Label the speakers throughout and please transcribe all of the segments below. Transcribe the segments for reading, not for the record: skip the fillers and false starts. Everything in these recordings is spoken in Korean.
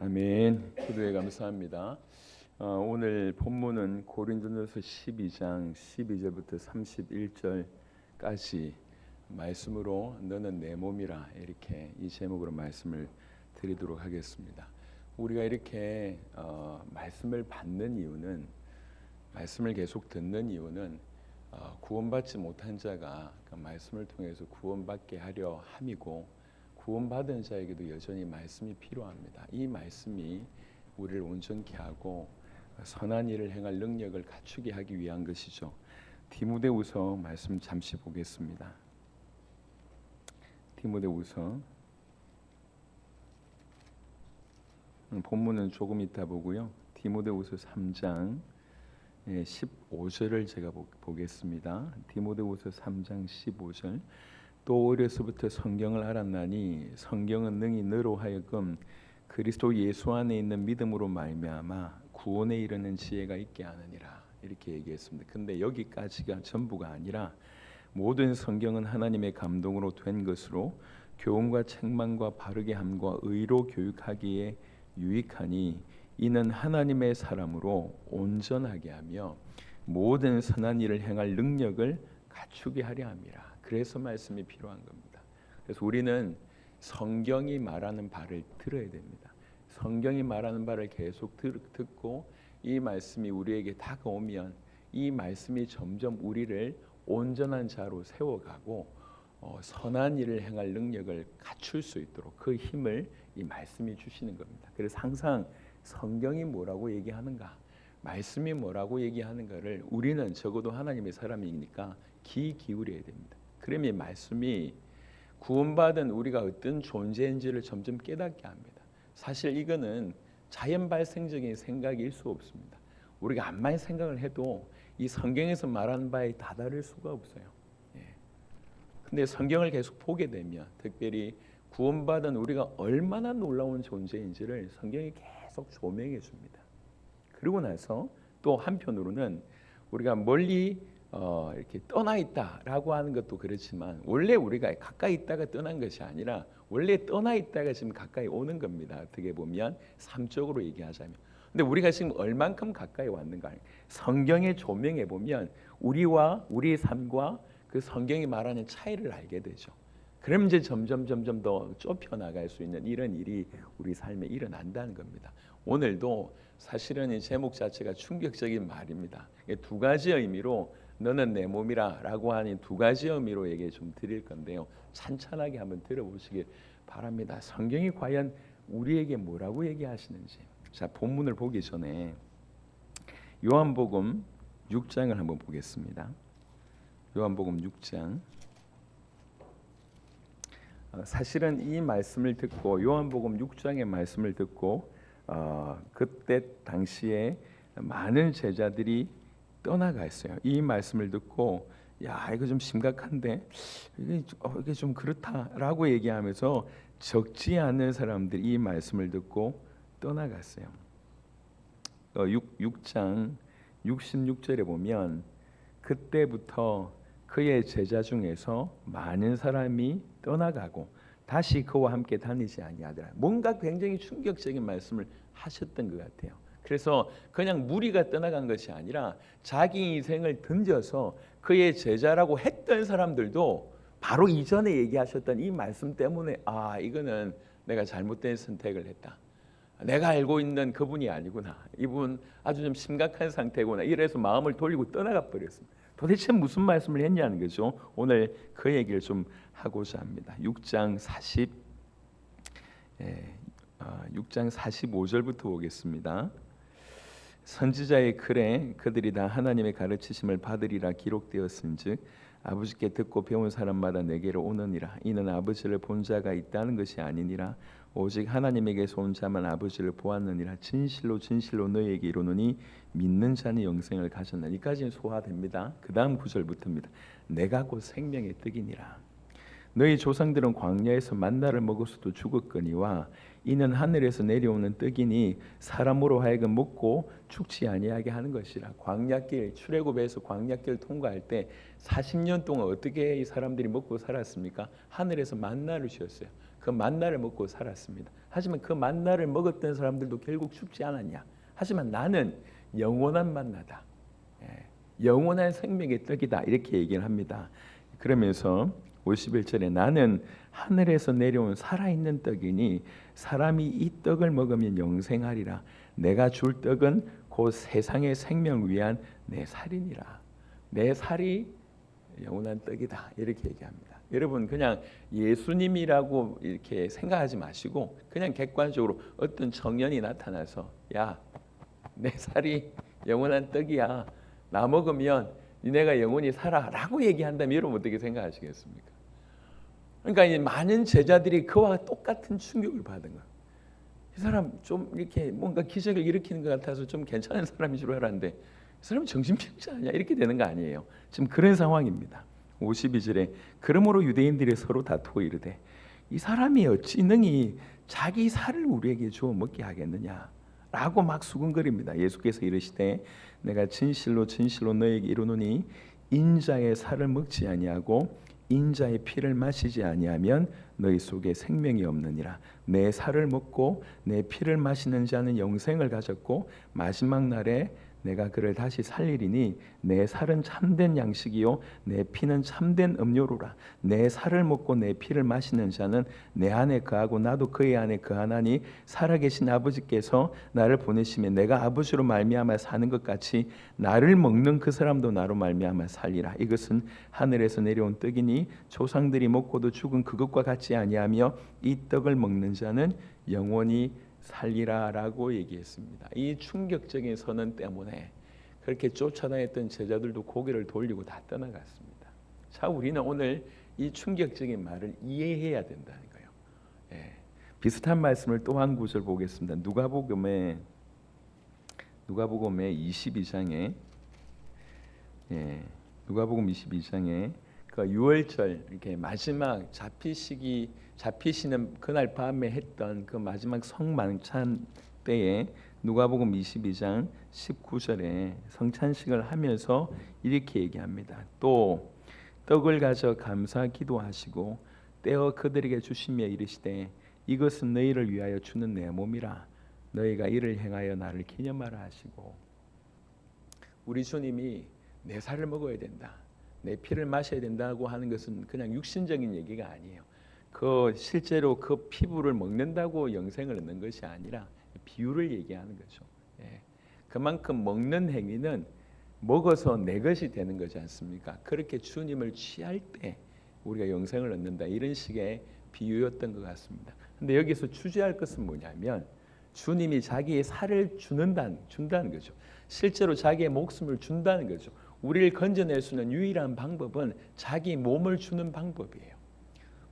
Speaker 1: 아멘. 기도에 감사합니다. 오늘 본문은 고린도전서 12장 12절부터 31절까지 말씀으로 너는 내 몸이라 이렇게 이 제목으로 말씀을 드리도록 하겠습니다. 우리가 이렇게 말씀을 받는 이유는 말씀을 계속 듣는 이유는 구원받지 못한 자가 그 말씀을 통해서 구원받게 하려 함이고 구원받은 자에게도 여전히 말씀이 필요합니다. 이 말씀이 우리를 온전케 하고 선한 일을 행할 능력을 갖추게 하기 위한 것이죠. 디모데후서 말씀 잠시 보겠습니다. 디모데후서 본문은 조금 이따 보고요. 디모데후서 3장 15절을 제가 보겠습니다. 디모데후서 3장 15절. 또 어려서부터 성경을 알았나니 성경은 능히 너로 하여금 그리스도 예수 안에 있는 믿음으로 말미암아 구원에 이르는 지혜가 있게 하느니라 이렇게 얘기했습니다. 근데 여기까지가 전부가 아니라 모든 성경은 하나님의 감동으로 된 것으로 교훈과 책망과 바르게 함과 의로 교육하기에 유익하니 이는 하나님의 사람으로 온전하게 하며 모든 선한 일을 행할 능력을 갖추게 하려 함이라. 그래서 말씀이 필요한 겁니다. 그래서 우리는 성경이 말하는 바를 들어야 됩니다. 성경이 말하는 바를 계속 듣고 이 말씀이 우리에게 다가오면 이 말씀이 점점 우리를 온전한 자로 세워가고 선한 일을 행할 능력을 갖출 수 있도록 그 힘을 이 말씀이 주시는 겁니다. 그래서 항상 성경이 뭐라고 얘기하는가, 말씀이 뭐라고 얘기하는가를 우리는 적어도 하나님의 사람이니까 귀 기울여야 됩니다. 그러면 말씀이 구원받은 우리가 어떤 존재인지를 점점 깨닫게 합니다. 사실 이거는 자연 발생적인 생각일 수 없습니다. 우리가 암만 생각을 해도 이 성경에서 말하는 바에 다다를 수가 없어요. 근데 성경을 계속 보게 되면 특별히 구원받은 우리가 얼마나 놀라운 존재인지를 성경이 계속 조명해 줍니다. 그리고 나서 또 한편으로는 우리가 멀리 이렇게 떠나 있다라고 하는 것도 그렇지만 원래 우리가 가까이 있다가 떠난 것이 아니라 원래 떠나 있다가 지금 가까이 오는 겁니다. 어떻게 보면 삶적으로 얘기하자면. 근데 우리가 지금 얼만큼 가까이 왔는가? 성경에 조명해 보면 우리와 우리의 삶과 그 성경이 말하는 차이를 알게 되죠. 그럼 이제 점점 더 좁혀 나갈 수 있는 이런 일이 우리 삶에 일어난다는 겁니다. 오늘도 사실은 이 제목 자체가 충격적인 말입니다. 두 가지 의미로 너는 내 몸이라 라고 하는 두 가지 의미로 얘기 좀 드릴 건데요. 찬찬하게 한번 들어보시길 바랍니다. 성경이 과연 우리에게 뭐라고 얘기하시는지. 자, 본문을 보기 전에 요한복음 6장을 한번 보겠습니다. 요한복음 6장. 사실은 이 말씀을 듣고 요한복음 6장의 말씀을 듣고 그때 당시에 많은 제자들이 떠나가 있어요. 이 말씀을 듣고 야 이거 좀 심각한데 이게 좀 그렇다라고 얘기하면서 적지 않은 사람들이 이 말씀을 듣고 떠나갔어요. 6장 66절에 보면 그때부터 그의 제자 중에서 많은 사람이 떠나가고 다시 그와 함께 다니지 아니하더라. 뭔가 굉장히 충격적인 말씀을 하셨던 것 같아요. 그래서 그냥 무리가 떠나간 것이 아니라 자기 인생을 던져서 그의 제자라고 했던 사람들도 바로 이전에 얘기하셨던 이 말씀 때문에 이거는 내가 잘못된 선택을 했다. 내가 알고 있는 그분이 아니구나. 이분 아주 좀 심각한 상태구나. 이래서 마음을 돌리고 떠나가 버렸습니다. 도대체 무슨 말씀을 했냐는 거죠. 오늘 그 얘기를 좀 하고자 합니다. 6장 45절부터 보겠습니다. 선지자의 글에 그들이 다 하나님의 가르치심을 받으리라 기록되었은즉 아버지께 듣고 배운 사람마다 내게로 오느니라. 이는 아버지를 본 자가 있다는 것이 아니니라. 오직 하나님에게서 온 자만 아버지를 보았느니라. 진실로 너희에게 이르노니 믿는 자는 영생을 가졌나. 이까지는 소화됩니다. 그 다음 구절부터입니다. 내가 곧 생명의 떡이니라. 너희 조상들은 광야에서 만나를 먹었어도 죽었거니와 이는 하늘에서 내려오는 떡이니 사람으로 하여금 먹고 죽지 아니하게 하는 것이라. 광야길 출애굽에서 광야길 통과할 때 40년 동안 어떻게 이 사람들이 먹고 살았습니까? 하늘에서 만나를 주었어요. 그 그 만나를 먹고 살았습니다. 하지만 그 만나를 먹었던 사람들도 결국 죽지 않았냐? 하지만 나는 영원한 만나다. 영원한 생명의 떡이다. 이렇게 얘기를 합니다. 그러면서 51절에 나는 하늘에서 내려온 살아있는 떡이니 사람이 이 떡을 먹으면 영생하리라. 내가 줄 떡은 곧 세상의 생명을 위한 내 살이니라. 내 살이 영원한 떡이다. 이렇게 얘기합니다. 여러분 그냥 예수님이라고 이렇게 생각하지 마시고 그냥 객관적으로 어떤 청년이 나타나서 야, 내 살이 영원한 떡이야. 나 먹으면 니네가 영원히 살아라고 얘기한다면 여러분 어떻게 생각하시겠습니까? 그러니까 이 많은 제자들이 그와 똑같은 충격을 받은 거예요. 이 사람 좀 이렇게 뭔가 기적을 일으키는 것 같아서 좀 괜찮은 사람인 줄 알았는데 이 사람은 정신병자 아니야? 이렇게 되는 거 아니에요. 지금 그런 상황입니다. 52절에 그러므로 유대인들이 서로 다투어 이르되 이 사람이 어찌 능히 자기 살을 우리에게 주어 먹게 하겠느냐 라고 막 수군거립니다. 예수께서 이르시되 내가 진실로 진실로 너에게 이르노니 인자의 살을 먹지 아니하고 인자의 피를 마시지 아니하면 너희 속에 생명이 없느니라. 내 살을 먹고 내 피를 마시는 자는 영생을 가졌고 마지막 날에 내가 그를 다시 살리리니 내 살은 참된 양식이요 내 피는 참된 음료로라. 내 살을 먹고 내 피를 마시는 자는 내 안에 거하고 나도 그의 안에 거하나니 살아계신 아버지께서 나를 보내시며 내가 아버지로 말미암아 사는 것 같이 나를 먹는 그 사람도 나로 말미암아 살리라. 이것은 하늘에서 내려온 떡이니 조상들이 먹고도 죽은 그것과 같지 아니하며 이 떡을 먹는 자는 영원히 살리라라고 얘기했습니다. 이 충격적인 선언 때문에 그렇게 쫓아다녔던 제자들도 고개를 돌리고 다 떠나갔습니다. 자, 우리는 오늘 이 충격적인 말을 이해해야 된다는 거예요. 비슷한 말씀을 또 한 구절 보겠습니다. 누가복음의 22장에 누가복음 22장에 그 유월절 이렇게 마지막 잡히시는 그날 밤에 했던 그 마지막 성만찬 때에 누가복음 22장 19절에 성찬식을 하면서 이렇게 얘기합니다. 또 떡을 가져 감사 기도하시고 떼어 그들에게 주시며 이르시되 이것은 너희를 위하여 주는 내 몸이라. 너희가 이를 행하여 나를 기념하라 하시고. 우리 주님이 내 살을 먹어야 된다, 내 피를 마셔야 된다고 하는 것은 그냥 육신적인 얘기가 아니에요. 그 실제로 그 피부를 먹는다고 영생을 얻는 것이 아니라 비유를 얘기하는 거죠. 그만큼 먹는 행위는 먹어서 내 것이 되는 거지 않습니까? 그렇게 주님을 취할 때 우리가 영생을 얻는다, 이런 식의 비유였던 것 같습니다. 근데 여기서 주제할 것은 뭐냐면 주님이 자기의 살을 준다는 거죠. 실제로 자기의 목숨을 준다는 거죠. 우리를 건져낼 수 있는 유일한 방법은 자기 몸을 주는 방법이에요.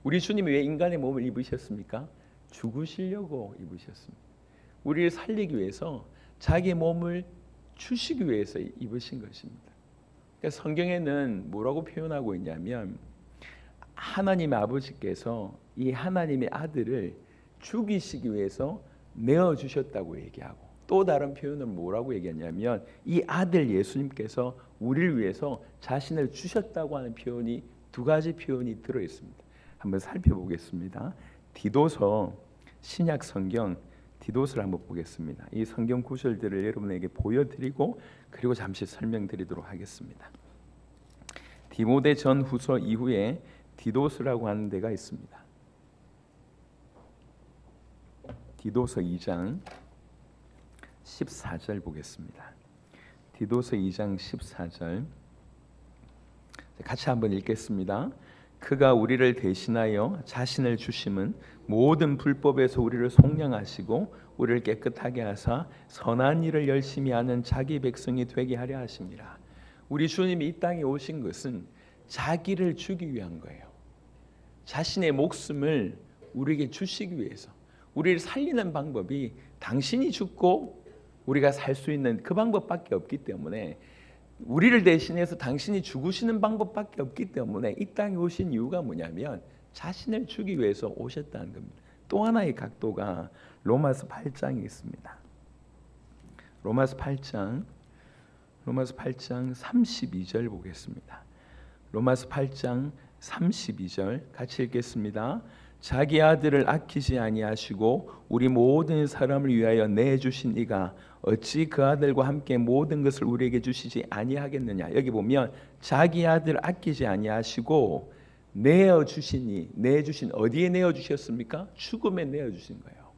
Speaker 1: 우리 주님이 왜 인간의 몸을 입으셨습니까? 죽으시려고 입으셨습니다. 우리를 살리기 위해서 자기 몸을 주시기 위해서 입으신 것입니다. 그러니까 성경에는 뭐라고 표현하고 있냐면 하나님의 아버지께서 이 하나님의 아들을 죽이시기 위해서 내어주셨다고 얘기하고, 또 다른 표현은 뭐라고 얘기하냐면 이 아들 예수님께서 우리를 위해서 자신을 주셨다고 하는 표현이, 두 가지 표현이 들어있습니다. 한번 살펴보겠습니다. 디도서, 신약 성경 디도서를 한번 보겠습니다. 이 성경 구절들을 여러분에게 보여드리고 그리고 잠시 설명드리도록 하겠습니다. 디모데 전후서 이후에 디도서라고 하는 데가 있습니다. 디도서 2장 14절 보겠습니다. 디도서 2장 14절 같이 한번 읽겠습니다. 그가 우리를 대신하여 자신을 주심은 모든 불법에서 우리를 속량하시고 우리를 깨끗하게 하사 선한 일을 열심히 하는 자기 백성이 되게 하려 하심이라. 우리 주님이 이 땅에 오신 것은 자기를 주기 위한 거예요. 자신의 목숨을 우리에게 주시기 위해서. 우리를 살리는 방법이 당신이 죽고 우리가 살 수 있는 그 방법밖에 없기 때문에, 우리를 대신해서 당신이 죽으시는 방법밖에 없기 때문에 이 땅에 오신 이유가 뭐냐면 자신을 주기 위해서 오셨다는 겁니다. 또 하나의 각도가 로마서 8장에 있습니다. 로마서 8장 32절 보겠습니다. 로마서 8장 32절 같이 읽겠습니다. 자기 아들을 아끼지 아니하시고 우리 모든 사람을 위하여 내주신 이가 어찌 그 아들과 함께 모든 것을 우리에게 주시지 아니하겠느냐. 여기 보면 자기 아들 아끼지 아니하시고 내어주시니, 내주신, 어디에 내어주셨습니까? 죽음에 내어주신 거예요.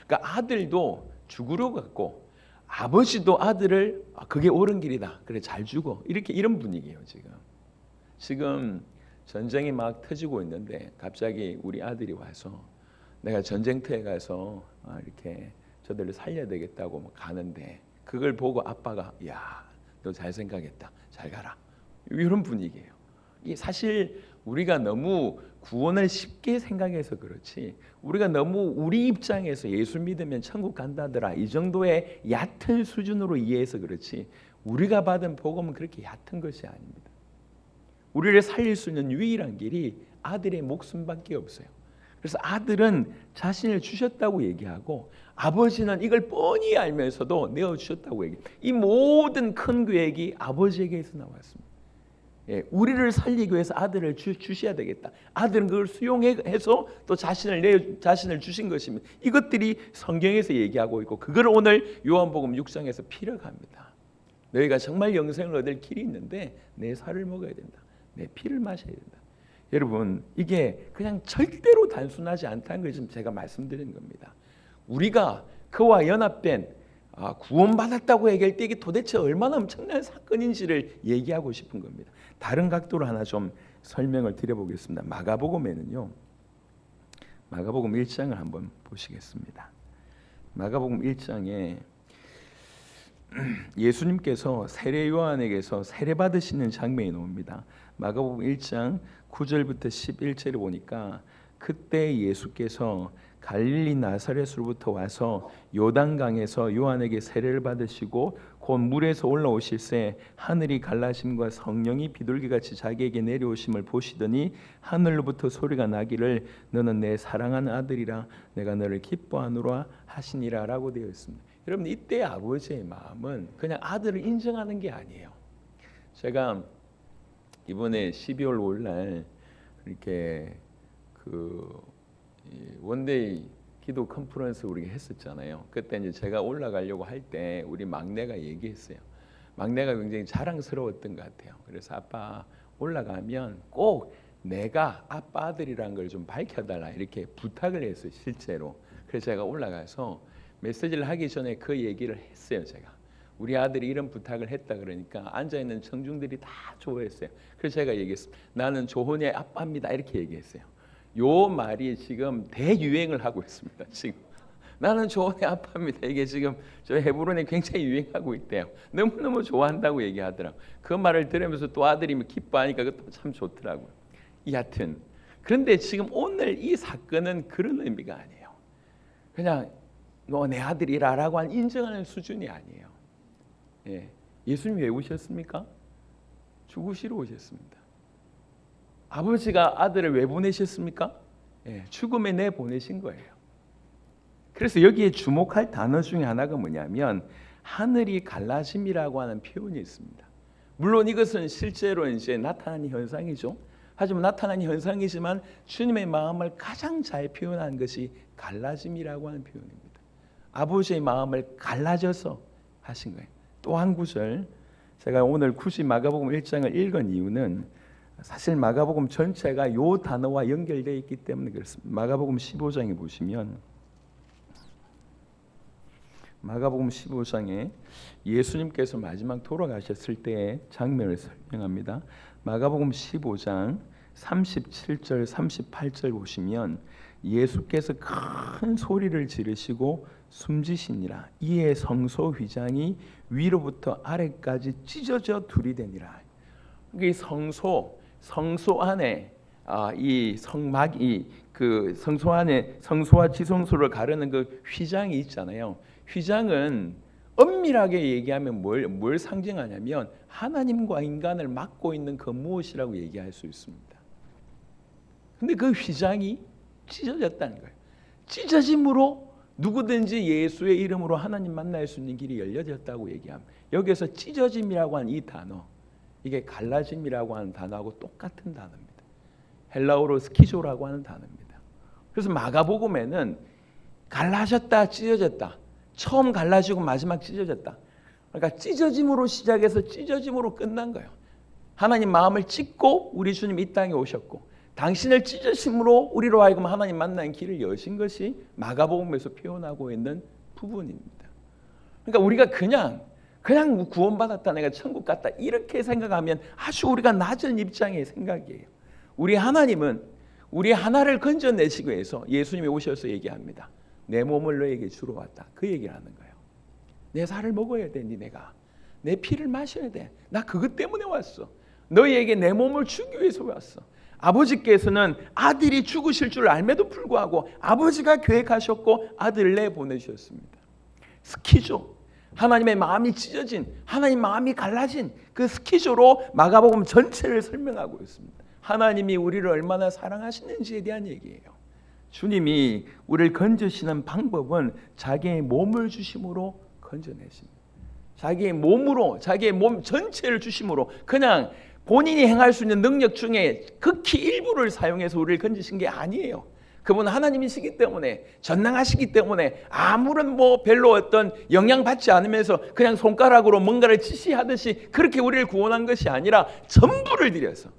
Speaker 1: 그러니까 아들도 죽으러 갔고 아버지도 아들을 그게 옳은 길이다, 그래 잘 죽어, 이렇게 이런 분위기예요. 지금 전쟁이 막 터지고 있는데 갑자기 우리 아들이 와서 내가 전쟁터에 가서 이렇게 저들을 살려야 되겠다고 가는데 그걸 보고 아빠가 야, 너 잘 생각했다, 잘 가라, 이런 분위기예요. 이 사실 우리가 너무 구원을 쉽게 생각해서 그렇지, 우리가 너무 우리 입장에서 예수 믿으면 천국 간다더라 이 정도의 얕은 수준으로 이해해서 그렇지, 우리가 받은 복음은 그렇게 얕은 것이 아닙니다. 우리를 살릴 수 있는 유일한 길이 아들의 목숨밖에 없어요. 그래서 아들은 자신을 주셨다고 얘기하고 아버지는 이걸 뻔히 알면서도 내어주셨다고 얘기해요. 이 모든 큰 계획이 아버지에게서 나왔습니다. 우리를 살리기 위해서 아들을 주셔야 되겠다. 아들은 그걸 수용해서 또 자신을 주신 것입니다. 이것들이 성경에서 얘기하고 있고 그걸 오늘 요한복음 6장에서 피력합니다. 너희가 정말 영생을 얻을 길이 있는데 내 살을 먹어야 된다, 내 피를 마셔야 된다. 여러분, 이게 그냥 절대로 단순하지 않다는 걸 지금 제가 말씀드리는 겁니다. 우리가 그와 연합된 구원받았다고 얘기할 때 이게 도대체 얼마나 엄청난 사건인지를 얘기하고 싶은 겁니다. 다른 각도로 하나 좀 설명을 드려보겠습니다. 마가복음에는요, 마가복음 1장을 한번 보시겠습니다. 마가복음 1장에 예수님께서 세례 요한에게서 세례 받으시는 장면이 나옵니다. 마가복음 1장 9절부터 11절을 보니까 그때 예수께서 갈릴리 나사렛으로부터 와서 요단강에서 요한에게 세례를 받으시고 곧 물에서 올라오실새 하늘이 갈라짐과 성령이 비둘기같이 자기에게 내려오심을 보시더니 하늘로부터 소리가 나기를 너는 내 사랑하는 아들이라 내가 너를 기뻐하노라 하시니라 라고 되어 있습니다. 여러분, 이때 아버지의 마음은 그냥 아들을 인정하는 게 아니에요. 제가 이번에 12월 5일 날 이렇게 원데이 기도 컨퍼런스 우리가 했었잖아요. 그때 이제 제가 올라가려고 할 때 우리 막내가 얘기했어요. 막내가 굉장히 자랑스러웠던 것 같아요. 그래서 아빠 올라가면 꼭 내가 아빠 아들이라는 걸 좀 밝혀달라 이렇게 부탁을 했어요, 실제로. 그래서 제가 올라가서 메시지를 하기 전에 그 얘기를 했어요. 제가 우리 아들이 이런 부탁을 했다 그러니까 앉아있는 청중들이 다 좋아했어요. 그래서 제가 얘기했습니다. 나는 조혼의 아빠입니다, 이렇게 얘기했어요. 요 말이 지금 대유행을 하고 있습니다. 지금 나는 조혼의 아빠입니다, 이게 지금 저 헤브론에 굉장히 유행하고 있대요. 너무너무 좋아한다고 얘기하더라고요. 그 말을 들으면서 또 아들이 기뻐하니까 그것도 참 좋더라고요. 여하튼 그런데 지금 오늘 이 사건은 그런 의미가 아니에요. 그냥 너 내 아들이라라고 인정하는 수준이 아니에요. 예수님 왜 오셨습니까? 죽으시러 오셨습니다. 아버지가 아들을 왜 보내셨습니까? 죽음에 내보내신 거예요. 그래서 여기에 주목할 단어 중에 하나가 뭐냐면 하늘이 갈라짐이라고 하는 표현이 있습니다. 물론 이것은 실제로 이제 나타나는 현상이죠. 하지만 나타나는 현상이지만 주님의 마음을 가장 잘 표현한 것이 갈라짐이라고 하는 표현입니다. 아버지의 마음을 갈라져서 하신 거예요. 또 한 구절, 제가 오늘 굳이 마가복음 1장을 읽은 이유는 사실 마가복음 전체가 요 단어와 연결되어 있기 때문에 그렇습니다. 마가복음 15장에 보시면 마가복음 15장에 예수님께서 마지막 돌아가셨을 때의 장면을 설명합니다. 마가복음 15장 37절 38절 보시면 예수께서 큰 소리를 지르시고 숨지시니라. 이에 성소 휘장이 위로부터 아래까지 찢어져 둘이 되니라. 이 성소 안에 이 성막이 그 성소 안에 성소와 지성소를 가르는 그 휘장이 있잖아요. 휘장은 엄밀하게 얘기하면 뭘 상징하냐면 하나님과 인간을 막고 있는 그 무엇이라고 얘기할 수 있습니다. 근데 그 휘장이 찢어졌다는 거예요. 찢어짐으로 누구든지 예수의 이름으로 하나님 만날 수 있는 길이 열려졌다고 얘기합니다. 여기서 찢어짐이라고 하는 이 단어, 이게 갈라짐이라고 하는 단어하고 똑같은 단어입니다. 헬라어로 스키조라고 하는 단어입니다. 그래서 마가복음에는 갈라졌다 찢어졌다, 처음 갈라지고 마지막 찢어졌다, 그러니까 찢어짐으로 시작해서 찢어짐으로 끝난 거예요. 하나님 마음을 찢고 우리 주님 이 땅에 오셨고, 당신을 찢으심으로 우리로 하여금 하나님 만나는 길을 여신 것이 마가복음에서 표현하고 있는 부분입니다. 그러니까 우리가 그냥 구원받았다, 내가 천국 갔다 이렇게 생각하면 아주 우리가 낮은 입장의 생각이에요. 우리 하나님은 우리 하나를 건져내시기 위해서 예수님이 오셔서 얘기합니다. 내 몸을 너에게 주러 왔다. 그 얘기를 하는 거예요. 내 살을 먹어야 돼. 니네가 내 피를 마셔야 돼. 나 그것 때문에 왔어. 너희에게 내 몸을 주기 위해서 왔어. 아버지께서는 아들이 죽으실 줄 알매도 불구하고 아버지가 계획하셨고 아들을 내보내셨습니다. 스키조, 하나님의 마음이 찢어진, 하나님 마음이 갈라진 그 스키조로 마가복음 전체를 설명하고 있습니다. 하나님이 우리를 얼마나 사랑하시는지에 대한 얘기예요. 주님이 우리를 건지시는 방법은 자기의 몸을 주심으로 건져내십니다. 자기의 몸으로, 자기의 몸 전체를 주심으로, 그냥 본인이 행할 수 있는 능력 중에 극히 일부를 사용해서 우리를 건지신 게 아니에요. 그분은 하나님이시기 때문에, 전능하시기 때문에 아무런 별로 어떤 영향받지 않으면서 그냥 손가락으로 뭔가를 지시하듯이 그렇게 우리를 구원한 것이 아니라 전부를 들여서,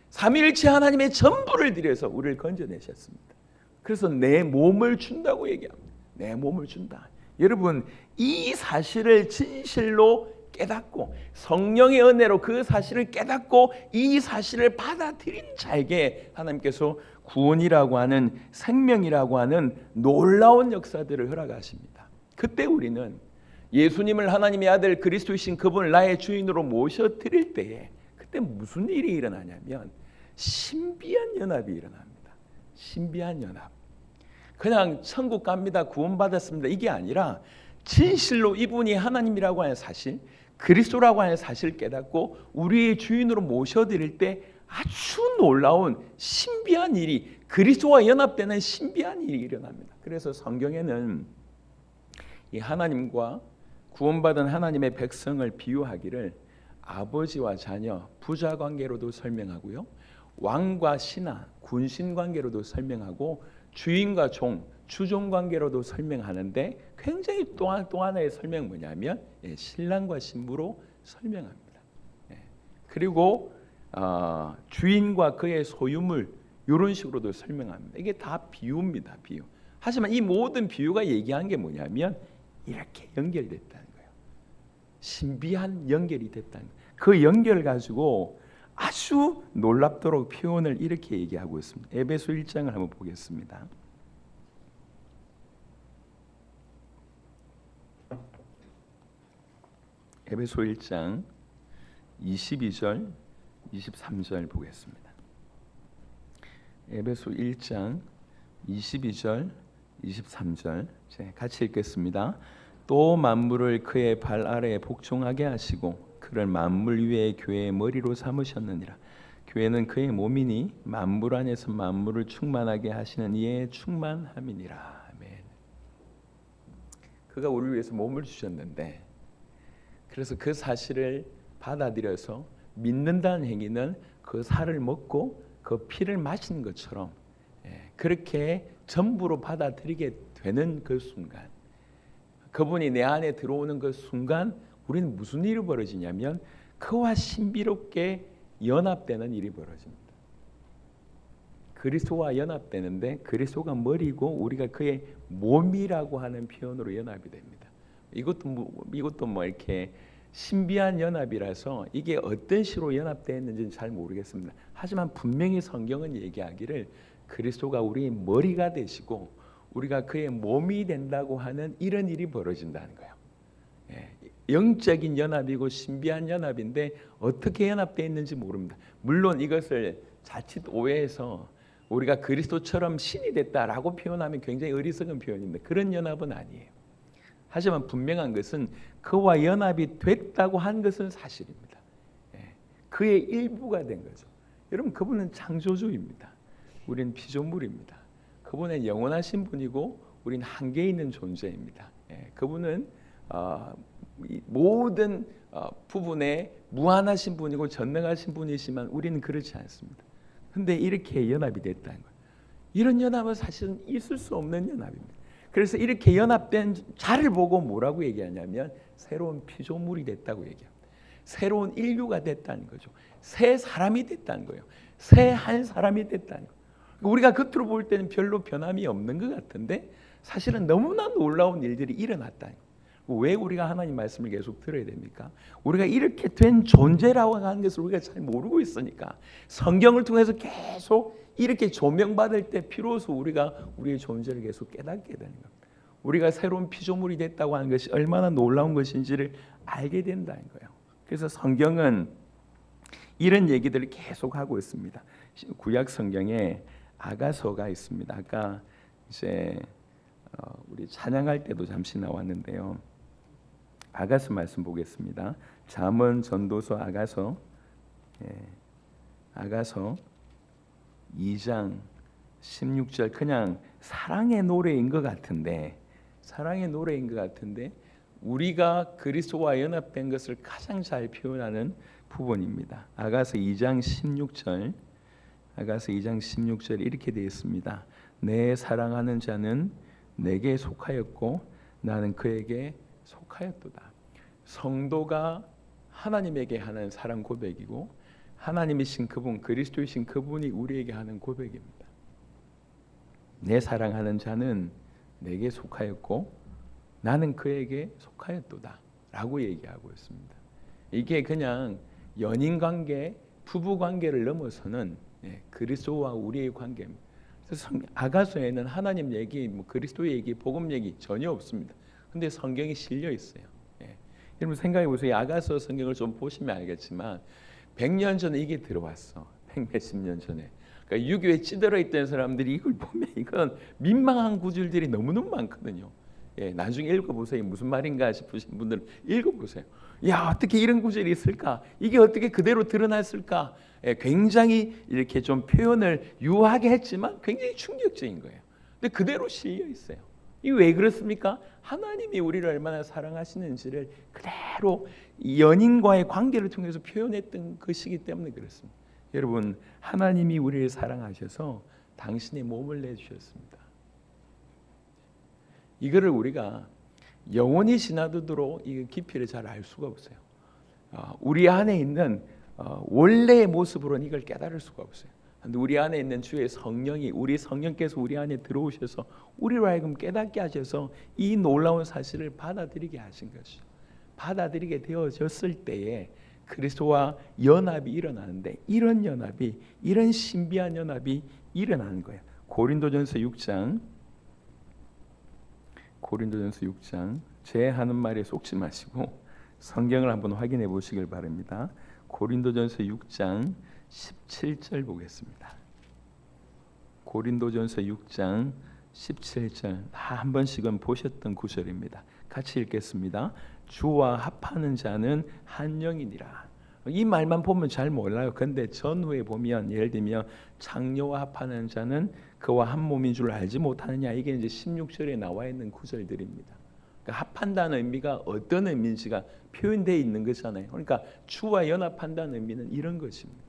Speaker 1: 삼위일체 하나님의 전부를 들여서 우리를 건져내셨습니다. 그래서 내 몸을 준다고 얘기합니다. 내 몸을 준다. 여러분, 이 사실을 진실로 깨닫고 성령의 은혜로 그 사실을 깨닫고 이 사실을 받아들인 자에게 하나님께서 구원이라고 하는, 생명이라고 하는 놀라운 역사들을 허락하십니다. 그때 우리는 예수님을 하나님의 아들 그리스도이신 그분을 나의 주인으로 모셔드릴 때에 그때 무슨 일이 일어나냐면 신비한 연합이 일어납니다. 신비한 연합. 그냥 천국 갑니다, 구원받았습니다, 이게 아니라 진실로 이분이 하나님이라고 하는 사실, 그리스도라고 하는 사실을 깨닫고 우리의 주인으로 모셔드릴 때 아주 놀라운 신비한 일이, 그리스도와 연합되는 신비한 일이 일어납니다. 그래서 성경에는 이 하나님과 구원받은 하나님의 백성을 비유하기를 아버지와 자녀, 부자 관계로도 설명하고요, 왕과 신하, 군신 관계로도 설명하고, 주인과 종, 주종 관계로도 설명하는데 굉장히 또 하나의 설명은 뭐냐면 신랑과 신부로 설명합니다. 그리고 주인과 그의 소유물, 이런 식으로도 설명합니다. 이게 다 비유입니다. 비유. 하지만 이 모든 비유가 얘기한 게 뭐냐면 이렇게 연결됐다는 거예요. 신비한 연결이 됐다는 거예요. 그 연결을 가지고 아주 놀랍도록 표현을 이렇게 얘기하고 있습니다. 에베소 1장을 한번 보겠습니다. 에베소 1장 22절 23절 보겠습니다. 에베소 1장 22절 23절 같이 읽겠습니다. 또 만물을 그의 발 아래에 복종하게 하시고 그를 만물 위에 교회의 머리로 삼으셨느니라. 교회는 그의 몸이니 만물 안에서 만물을 충만하게 하시는 이의 충만함이니라. 아멘. 그가 우리를 위해서 몸을 주셨는데, 그래서 그 사실을 받아들여서 믿는다는 행위는 그 살을 먹고 그 피를 마시는 것처럼 그렇게 전부로 받아들이게 되는 그 순간, 그분이 내 안에 들어오는 그 순간 우리는 무슨 일이 벌어지냐면 그와 신비롭게 연합되는 일이 벌어집니다. 그리스도와 연합되는데 그리스도가 머리고 우리가 그의 몸이라고 하는 표현으로 연합이 됩니다. 이것도 이렇게 신비한 연합이라서 이게 어떤 식으로 연합되어 있는지는 잘 모르겠습니다. 하지만 분명히 성경은 얘기하기를 그리스도가 우리의 머리가 되시고 우리가 그의 몸이 된다고 하는 이런 일이 벌어진다는 거예요. 영적인 연합이고 신비한 연합인데 어떻게 연합되어 있는지 모릅니다. 물론 이것을 자칫 오해해서 우리가 그리스도처럼 신이 됐다라고 표현하면 굉장히 어리석은 표현인데 그런 연합은 아니에요. 하지만 분명한 것은 그와 연합이 됐다고 한 것은 사실입니다. 그의 일부가 된 거죠. 여러분, 그분은 창조주입니다. 우리는 피조물입니다. 그분은 영원하신 분이고 우리는 한계 있는 존재입니다. 그분은 모든 부분에 무한하신 분이고 전능하신 분이지만 우리는 그렇지 않습니다. 그런데 이렇게 연합이 됐다는 거예요. 이런 연합은 사실은 있을 수 없는 연합입니다. 그래서 이렇게 연합된 자를 보고 뭐라고 얘기하냐면 새로운 피조물이 됐다고 얘기합니다. 새로운 인류가 됐다는 거죠. 새 사람이 됐다는 거예요. 새 한 사람이 됐다는 거예요. 우리가 겉으로 볼 때는 별로 변함이 없는 것 같은데 사실은 너무나 놀라운 일들이 일어났다는 거예요. 왜 우리가 하나님 말씀을 계속 들어야 됩니까? 우리가 이렇게 된 존재라고 하는 것을 우리가 잘 모르고 있으니까 성경을 통해서 계속 이렇게 조명받을 때 비로소 우리가 우리의 존재를 계속 깨닫게 되는 겁니다. 우리가 새로운 피조물이 됐다고 하는 것이 얼마나 놀라운 것인지를 알게 된다는 거예요. 그래서 성경은 이런 얘기들을 계속 하고 있습니다. 구약 성경에 아가서가 있습니다. 아까 이제 우리 찬양할 때도 잠시 나왔는데요. 아가서 말씀 보겠습니다. 잠언 전도서 아가서 아가서 2장 16절 그냥 사랑의 노래인 것 같은데 우리가 그리스도와 연합된 것을 가장 잘 표현하는 부분입니다. 아가서 2장 16절 이렇게 되어 있습니다. 내 사랑하는 자는 내게 속하였고 나는 그에게 속하였도다. 성도가 하나님에게 하는 사랑 고백이고 하나님이신 그분, 그리스도이신 그분이 우리에게 하는 고백입니다. 내 사랑하는 자는 내게 속하였고 나는 그에게 속하였도다 라고 얘기하고 있습니다. 이게 그냥 연인관계, 부부관계를 넘어서는 그리스도와 우리의 관계입니다. 그래서 아가서에는 하나님 얘기, 그리스도 얘기, 복음 얘기 전혀 없습니다. 근데 성경이 실려 있어요. 여러분 생각해 보세요. 아가서 성경을 좀 보시면 알겠지만 100년 전에 이게 들어왔어. 100몇십 년 전에. 그러니까 유교에 찌들어 있던 사람들이 이걸 보면 이건 민망한 구절들이 너무너무 많거든요. 나중에 읽어보세요. 무슨 말인가 싶으신 분들은 읽어보세요. 야, 어떻게 이런 구절이 있을까? 이게 어떻게 그대로 드러났을까? 굉장히 이렇게 좀 표현을 유하게 했지만 굉장히 충격적인 거예요. 근데 그대로 실려 있어요. 이게 왜 그렇습니까? 하나님이 우리를 얼마나 사랑하시는지를 그대로 연인과의 관계를 통해서 표현했던 것이기 때문에 그렇습니다. 여러분, 하나님이 우리를 사랑하셔서 당신의 몸을 내주셨습니다. 이거를 우리가 영원히 지나도록 이 깊이를 잘 알 수가 없어요. 우리 안에 있는 원래의 모습으로는 이걸 깨달을 수가 없어요. 근데 우리 안에 있는 주의 성령이 우리 성령께서 우리 안에 들어오셔서 우리로 하여금 깨닫게 하셔서 이 놀라운 사실을 받아들이게 하신 것이죠. 받아들이게 되어졌을 때에 그리스도와 연합이 일어나는데 이런 연합이 이런 신비한 연합이 일어나는 거예요. 고린도전서 6장 제 하는 말에 속지 마시고 성경을 한번 확인해 보시길 바랍니다. 고린도전서 6장 17절 보겠습니다. 고린도전서 6장 17절 한 번씩은 보셨던 구절입니다. 같이 읽겠습니다. 주와 합하는 자는 한 영이니라. 이 말만 보면 잘 몰라요. 근데 전후에 보면 예를 들면 창녀와 합하는 자는 그와 한 몸인 줄 알지 못하느냐. 이게 이제 16절에 나와 있는 구절들입니다. 그러니까 합한다는 의미가 어떤 의미인지가 표현되어 있는 거잖아요. 그러니까 주와 연합한다는 의미는 이런 것입니다.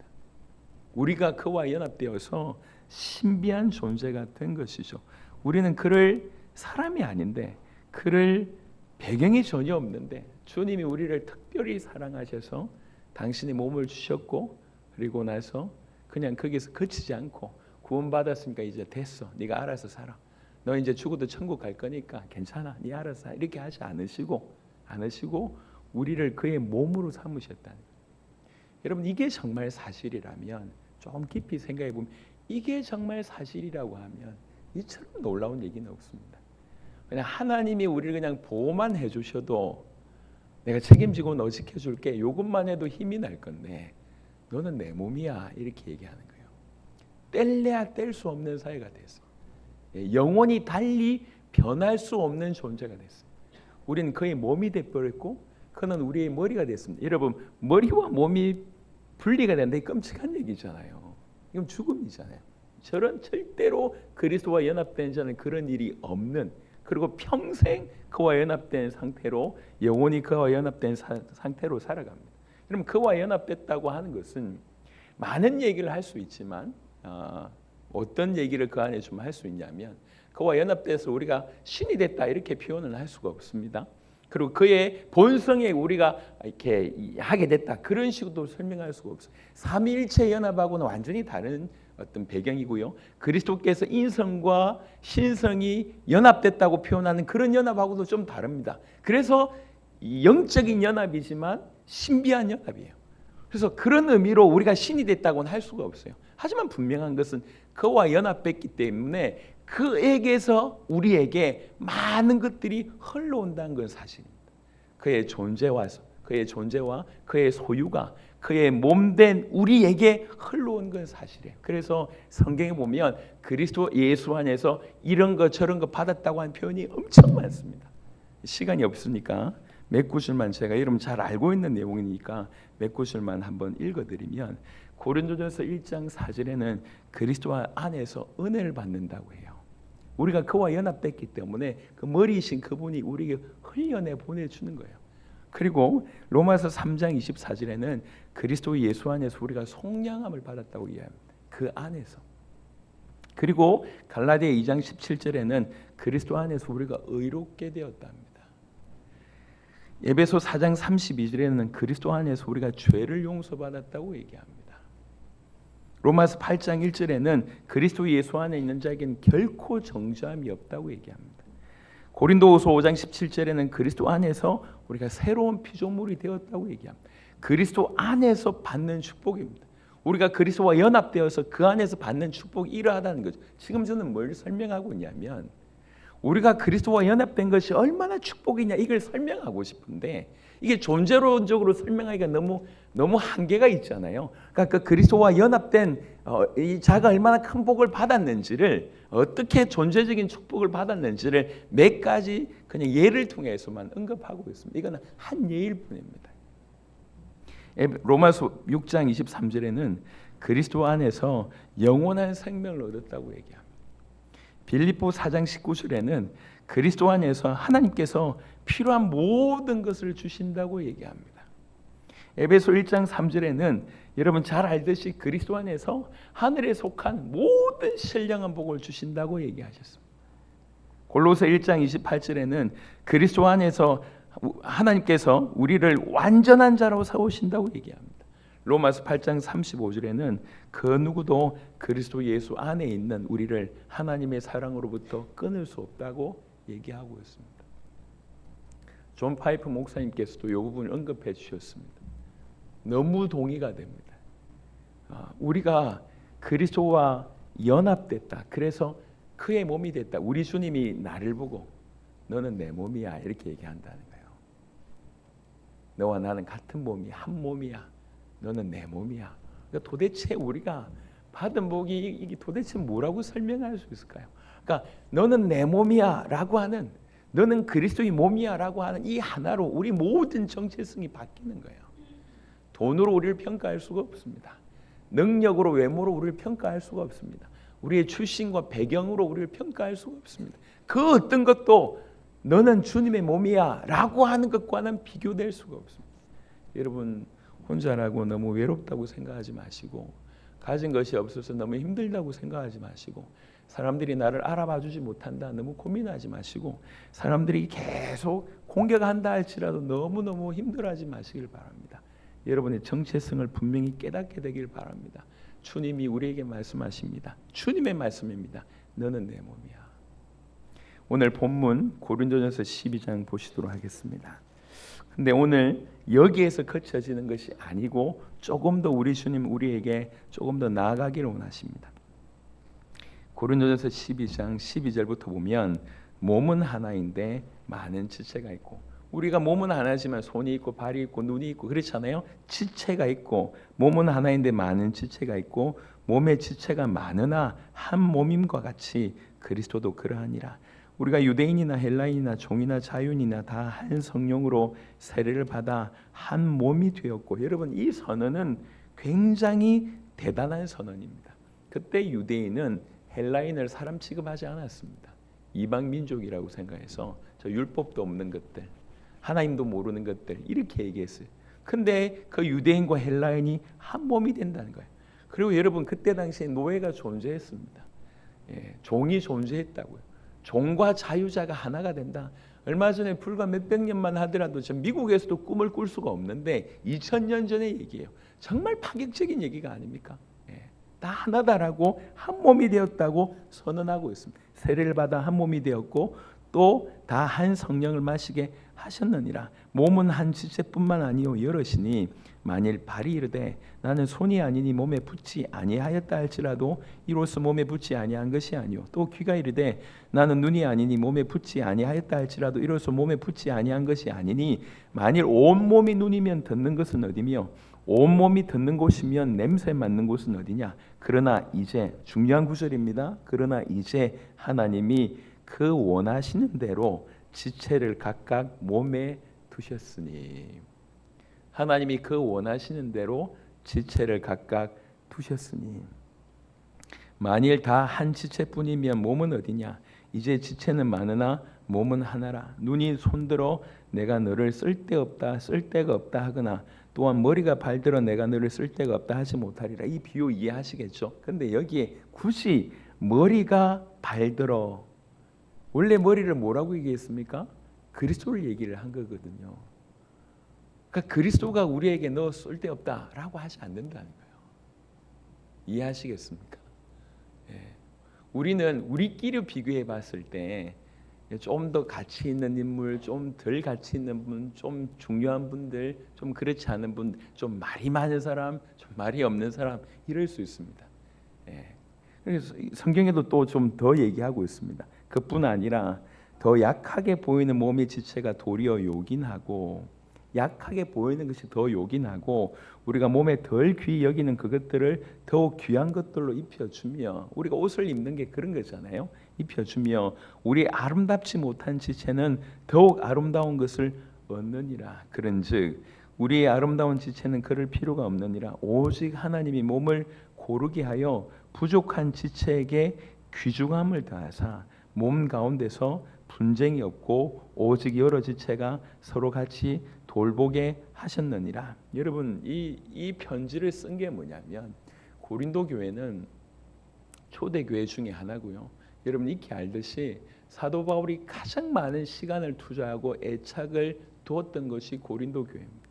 Speaker 1: 우리가 그와 연합되어서 신비한 존재가 된 것이죠. 우리는 그를 사람이 아닌데 그를 배경이 전혀 없는데 주님이 우리를 특별히 사랑하셔서 당신의 몸을 주셨고 그리고 나서 그냥 거기서 그치지 않고 구원받았으니까 이제 됐어. 네가 알아서 살아. 너 이제 죽어도 천국 갈 거니까 괜찮아. 네 알아서 이렇게 하지 않으시고 우리를 그의 몸으로 삼으셨다는 거예요. 여러분 이게 정말 사실이라면 좀 깊이 생각해 보면 이게 정말 사실이라고 하면 이처럼 놀라운 얘기는 없습니다. 그냥 하나님이 우리를 그냥 보호만 해주셔도 내가 책임지고 너 지켜줄게 이것만 해도 힘이 날 건데 너는 내 몸이야 이렇게 얘기하는 거예요. 뗄래야 뗄 수 없는 사이가 됐어. 영원히 달리 변할 수 없는 존재가 됐어요. 우리는 그의 몸이 되어버렸고 그는 우리의 머리가 됐습니다. 여러분 머리와 몸이 분리가 되는데 끔찍한 얘기잖아요. 이건 죽음이잖아요. 저런 절대로 그리스도와 연합된 자는 그런 일이 없는 그리고 평생 그와 연합된 상태로 영원히 그와 연합된 상태로 살아갑니다. 그럼 그와 연합됐다고 하는 것은 많은 얘기를 할 수 있지만 어떤 얘기를 그 안에 좀 할 수 있냐면 그와 연합돼서 우리가 신이 됐다 이렇게 표현을 할 수가 없습니다. 그리고 그의 본성에 우리가 이렇게 하게 됐다 그런 식으로 설명할 수가 없어요. 삼위일체 연합하고는 완전히 다른 어떤 배경이고요. 그리스도께서 인성과 신성이 연합됐다고 표현하는 그런 연합하고도 좀 다릅니다. 그래서 영적인 연합이지만 신비한 연합이에요. 그래서 그런 의미로 우리가 신이 됐다고는 할 수가 없어요. 하지만 분명한 것은 그와 연합했기 때문에 그에게서 우리에게 많은 것들이 흘러온다는 건 사실입니다. 그의 존재와 그의 소유가 그의 몸된 우리에게 흘러온 건 사실이에요. 그래서 성경에 보면 그리스도 예수 안에서 이런 것 저런 것 받았다고 하는 표현이 엄청 많습니다. 시간이 없으니까 몇 구절만 제가 여러분 잘 알고 있는 내용이니까 몇 구절만 한번 읽어드리면 고린도전서 1장 4절에는 그리스도 안에서 은혜를 받는다고 해요. 우리가 그와 연합됐기 때문에 그 머리이신 그분이 우리에게 흘려내 보내주는 거예요. 그리고 로마서 3장 24절에는 그리스도 예수 안에서 우리가 속량함을 받았다고 이야기합니다. 그 안에서. 그리고 갈라디아 2장 17절에는 그리스도 안에서 우리가 의롭게 되었답니다. 에베소 4장 32절에는 그리스도 안에서 우리가 죄를 용서받았다고 얘기합니다. 로마서 8장 1절에는 그리스도 예수 안에 있는 자에게는 결코 정죄함이 없다고 얘기합니다. 고린도후서 5장 17절에는 그리스도 안에서 우리가 새로운 피조물이 되었다고 얘기합니다. 그리스도 안에서 받는 축복입니다. 우리가 그리스도와 연합되어서 그 안에서 받는 축복이 이러하다는 거죠. 지금 저는 뭘 설명하고 있냐면 우리가 그리스도와 연합된 것이 얼마나 축복이냐 이걸 설명하고 싶은데 이게 존재론적으로 설명하기가 너무 한계가 있잖아요. 그러니까 그 그리스도와 연합된 이 자가 얼마나 큰 복을 받았는지를 어떻게 존재적인 축복을 받았는지를 몇 가지 그냥 예를 통해서만 언급하고 있습니다. 이거는 한 예일 뿐입니다. 로마서 6장 23절에는 그리스도 안에서 영원한 생명을 얻었다고 얘기합니다. 빌립보 4장 19절에는 그리스도 안에서 하나님께서 필요한 모든 것을 주신다고 얘기합니다. 에베소 1장 3절에는 여러분 잘 알듯이 그리스도 안에서 하늘에 속한 모든 신령한 복을 주신다고 얘기하셨습니다. 골로새 1장 28절에는 그리스도 안에서 하나님께서 우리를 완전한 자로 세우신다고 얘기합니다. 로마서 8장 35절에는 그 누구도 그리스도 예수 안에 있는 우리를 하나님의 사랑으로부터 끊을 수 없다고 얘기하고 있습니다. 존 파이프 목사님께서도 이 부분을 언급해 주셨습니다. 너무 동의가 됩니다. 우리가 그리스도와 연합됐다. 그래서 그의 몸이 됐다. 우리 주님이 나를 보고 너는 내 몸이야 이렇게 얘기한다는 거예요. 너와 나는 같은 몸이야. 한 몸이야. 너는 내 몸이야. 그러니까 도대체 우리가 받은 복이 이게 도대체 뭐라고 설명할 수 있을까요? 그러니까 너는 내 몸이야 라고 하는 너는 그리스도의 몸이야 라고 하는 이 하나로 우리 모든 정체성이 바뀌는 거예요. 돈으로 우리를 평가할 수가 없습니다. 능력으로 외모로 우리를 평가할 수가 없습니다. 우리의 출신과 배경으로 우리를 평가할 수가 없습니다. 그 어떤 것도 너는 주님의 몸이야 라고 하는 것과는 비교될 수가 없습니다. 여러분 혼자라고 너무 외롭다고 생각하지 마시고 가진 것이 없어서 너무 힘들다고 생각하지 마시고 사람들이 나를 알아봐주지 못한다 너무 고민하지 마시고 사람들이 계속 공격한다 할지라도 너무너무 힘들어하지 마시길 바랍니다. 여러분의 정체성을 분명히 깨닫게 되길 바랍니다. 주님이 우리에게 말씀하십니다. 주님의 말씀입니다. 너는 내 몸이야. 오늘 본문 고린도전서 12장 보시도록 하겠습니다. 근데 오늘 여기에서 그쳐지는 것이 아니고 조금 더 우리 주님 우리에게 조금 더 나아가기를 원하십니다. 고린도전서 12장 12절부터 보면 몸은 하나인데 많은 지체가 있고 우리가 몸은 하나지만 손이 있고 발이 있고 눈이 있고 그렇잖아요. 지체가 있고 몸은 하나인데 많은 지체가 있고 몸의 지체가 많으나 한 몸임과 같이 그리스도도 그러하니라. 우리가 유대인이나 헬라인이나 종이나 자유인이나 다 한 성령으로 세례를 받아 한 몸이 되었고 여러분 이 선언은 굉장히 대단한 선언입니다. 그때 유대인은 헬라인을 사람 취급하지 않았습니다. 이방 민족이라고 생각해서 저 율법도 없는 것들 하나님도 모르는 것들 이렇게 얘기했어요. 근데 그 유대인과 헬라인이 한 몸이 된다는 거예요. 그리고 여러분 그때 당시에 노예가 존재했습니다. 종이 존재했다고요. 종과 자유자가 하나가 된다. 얼마 전에 불과 몇백 년만 하더라도 저 미국에서도 꿈을 꿀 수가 없는데 2000년 전의 얘기예요. 정말 파격적인 얘기가 아닙니까? 다 하나다라고 한 몸이 되었다고 선언하고 있습니다. 세례를 받아 한 몸이 되었고 또 다 한 성령을 마시게 하셨느니라. 몸은 한 지체뿐만 아니요 여럿이니 만일 발이 이르되 나는 손이 아니니 몸에 붙지 아니하였다 할지라도 이로써 몸에 붙지 아니한 것이 아니요 또 귀가 이르되 나는 눈이 아니니 몸에 붙지 아니하였다 할지라도 이로써 몸에 붙지 아니한 것이 아니니 만일 온 몸이 눈이면 듣는 것은 어디며 온 몸이 듣는 곳이면 냄새 맡는 곳은 어디냐. 그러나 이제 중요한 구절입니다. 그러나 이제 하나님이 그 원하시는 대로 지체를 각각 몸에 두셨으니 하나님이 그 원하시는 대로 지체를 각각 두셨으니 만일 다 한 지체뿐이면 몸은 어디냐. 이제 지체는 많으나 몸은 하나라. 눈이 손들어 내가 너를 쓸데가 없다 하거나 또한 머리가 발들어 내가 너를 쓸데가 없다 하지 못하리라. 이 비유 이해하시겠죠? 근데 여기에 굳이 머리가 발들어, 원래 머리를 뭐라고 얘기했습니까? 그리스도를 얘기를 한 거거든요. 그러니까 그리스도가 우리에게 너 쓸데없다라고 하지 않는다는 거예요. 이해하시겠습니까? 우리는 우리끼리 비교해 봤을 때 좀 더 가치 있는 인물, 좀 덜 가치 있는 분, 좀 중요한 분들, 좀 그렇지 않은 분, 좀 말이 많은 사람, 좀 말이 없는 사람 이럴 수 있습니다. 그래서 성경에도 또 좀 더 얘기하고 있습니다. 그뿐 아니라 더 약하게 보이는 몸의 지체가 도리어 요긴하고 약하게 보이는 것이 더 요긴하고 우리가 몸에 덜 귀히 여기는 그것들을 더욱 귀한 것들로 입혀주며 우리가 옷을 입는 게 그런 거잖아요. 입혀주며 우리 아름답지 못한 지체는 더욱 아름다운 것을 얻느니라. 그런즉 우리의 아름다운 지체는 그럴 필요가 없느니라. 오직 하나님이 몸을 고르게 하여 부족한 지체에게 귀중함을 더하사 몸 가운데서 분쟁이 없고 오직 여러 지체가 서로 같이 돌보게 하셨느니라. 여러분 이 편지를 쓴 게 뭐냐면 고린도 교회는 초대 교회 중에 하나고요. 여러분 익히 알듯이 사도 바울이 가장 많은 시간을 투자하고 애착을 두었던 것이 고린도 교회입니다.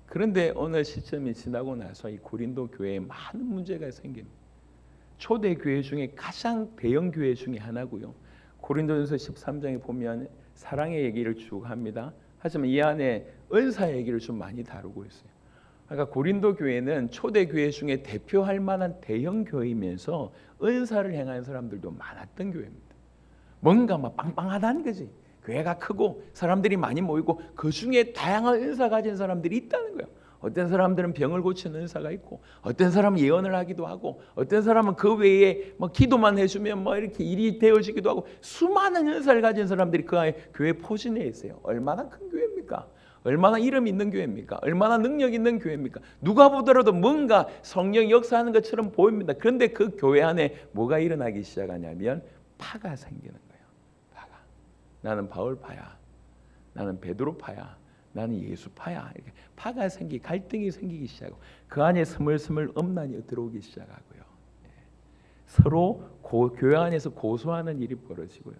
Speaker 1: 그런데 어느 시점이 지나고 나서 이 고린도 교회에 많은 문제가 생깁니다. 초대 교회 중에 가장 대형 교회 중에 하나고요. 고린도전서 13장에 보면 사랑의 얘기를 쭉 합니다. 하지만 이 안에 은사 얘기를 좀 많이 다루고 있어요. 그러니까 고린도 교회는 초대 교회 중에 대표할 만한 대형 교회이면서 은사를 행하는 사람들도 많았던 교회입니다. 뭔가 막 빵빵하다는 거지. 교회가 크고 사람들이 많이 모이고 그 중에 다양한 은사 가진 사람들이 있다는 거예요. 어떤 사람들은 병을 고치는 은사가 있고 어떤 사람은 예언을 하기도 하고 어떤 사람은 그 외에 뭐 기도만 해주면 뭐 이렇게 일이 되어지기도 하고 수많은 은사를 가진 사람들이 그 교회 포진해 있어요. 얼마나 큰 교회입니까? 얼마나 이름 있는 교회입니까? 얼마나 능력 있는 교회입니까? 누가 보더라도 뭔가 성령 역사하는 것처럼 보입니다. 그런데 그 교회 안에 뭐가 일어나기 시작하냐면 파가 생기는 거예요. 파가. 나는 바울파야. 나는 베드로파야. 나는 예수파야. 이렇게 파가 갈등이 생기기 시작하고 그 안에 스물스물 음란이 들어오기 시작하고요. 서로 교회 안에서 고소하는 일이 벌어지고요.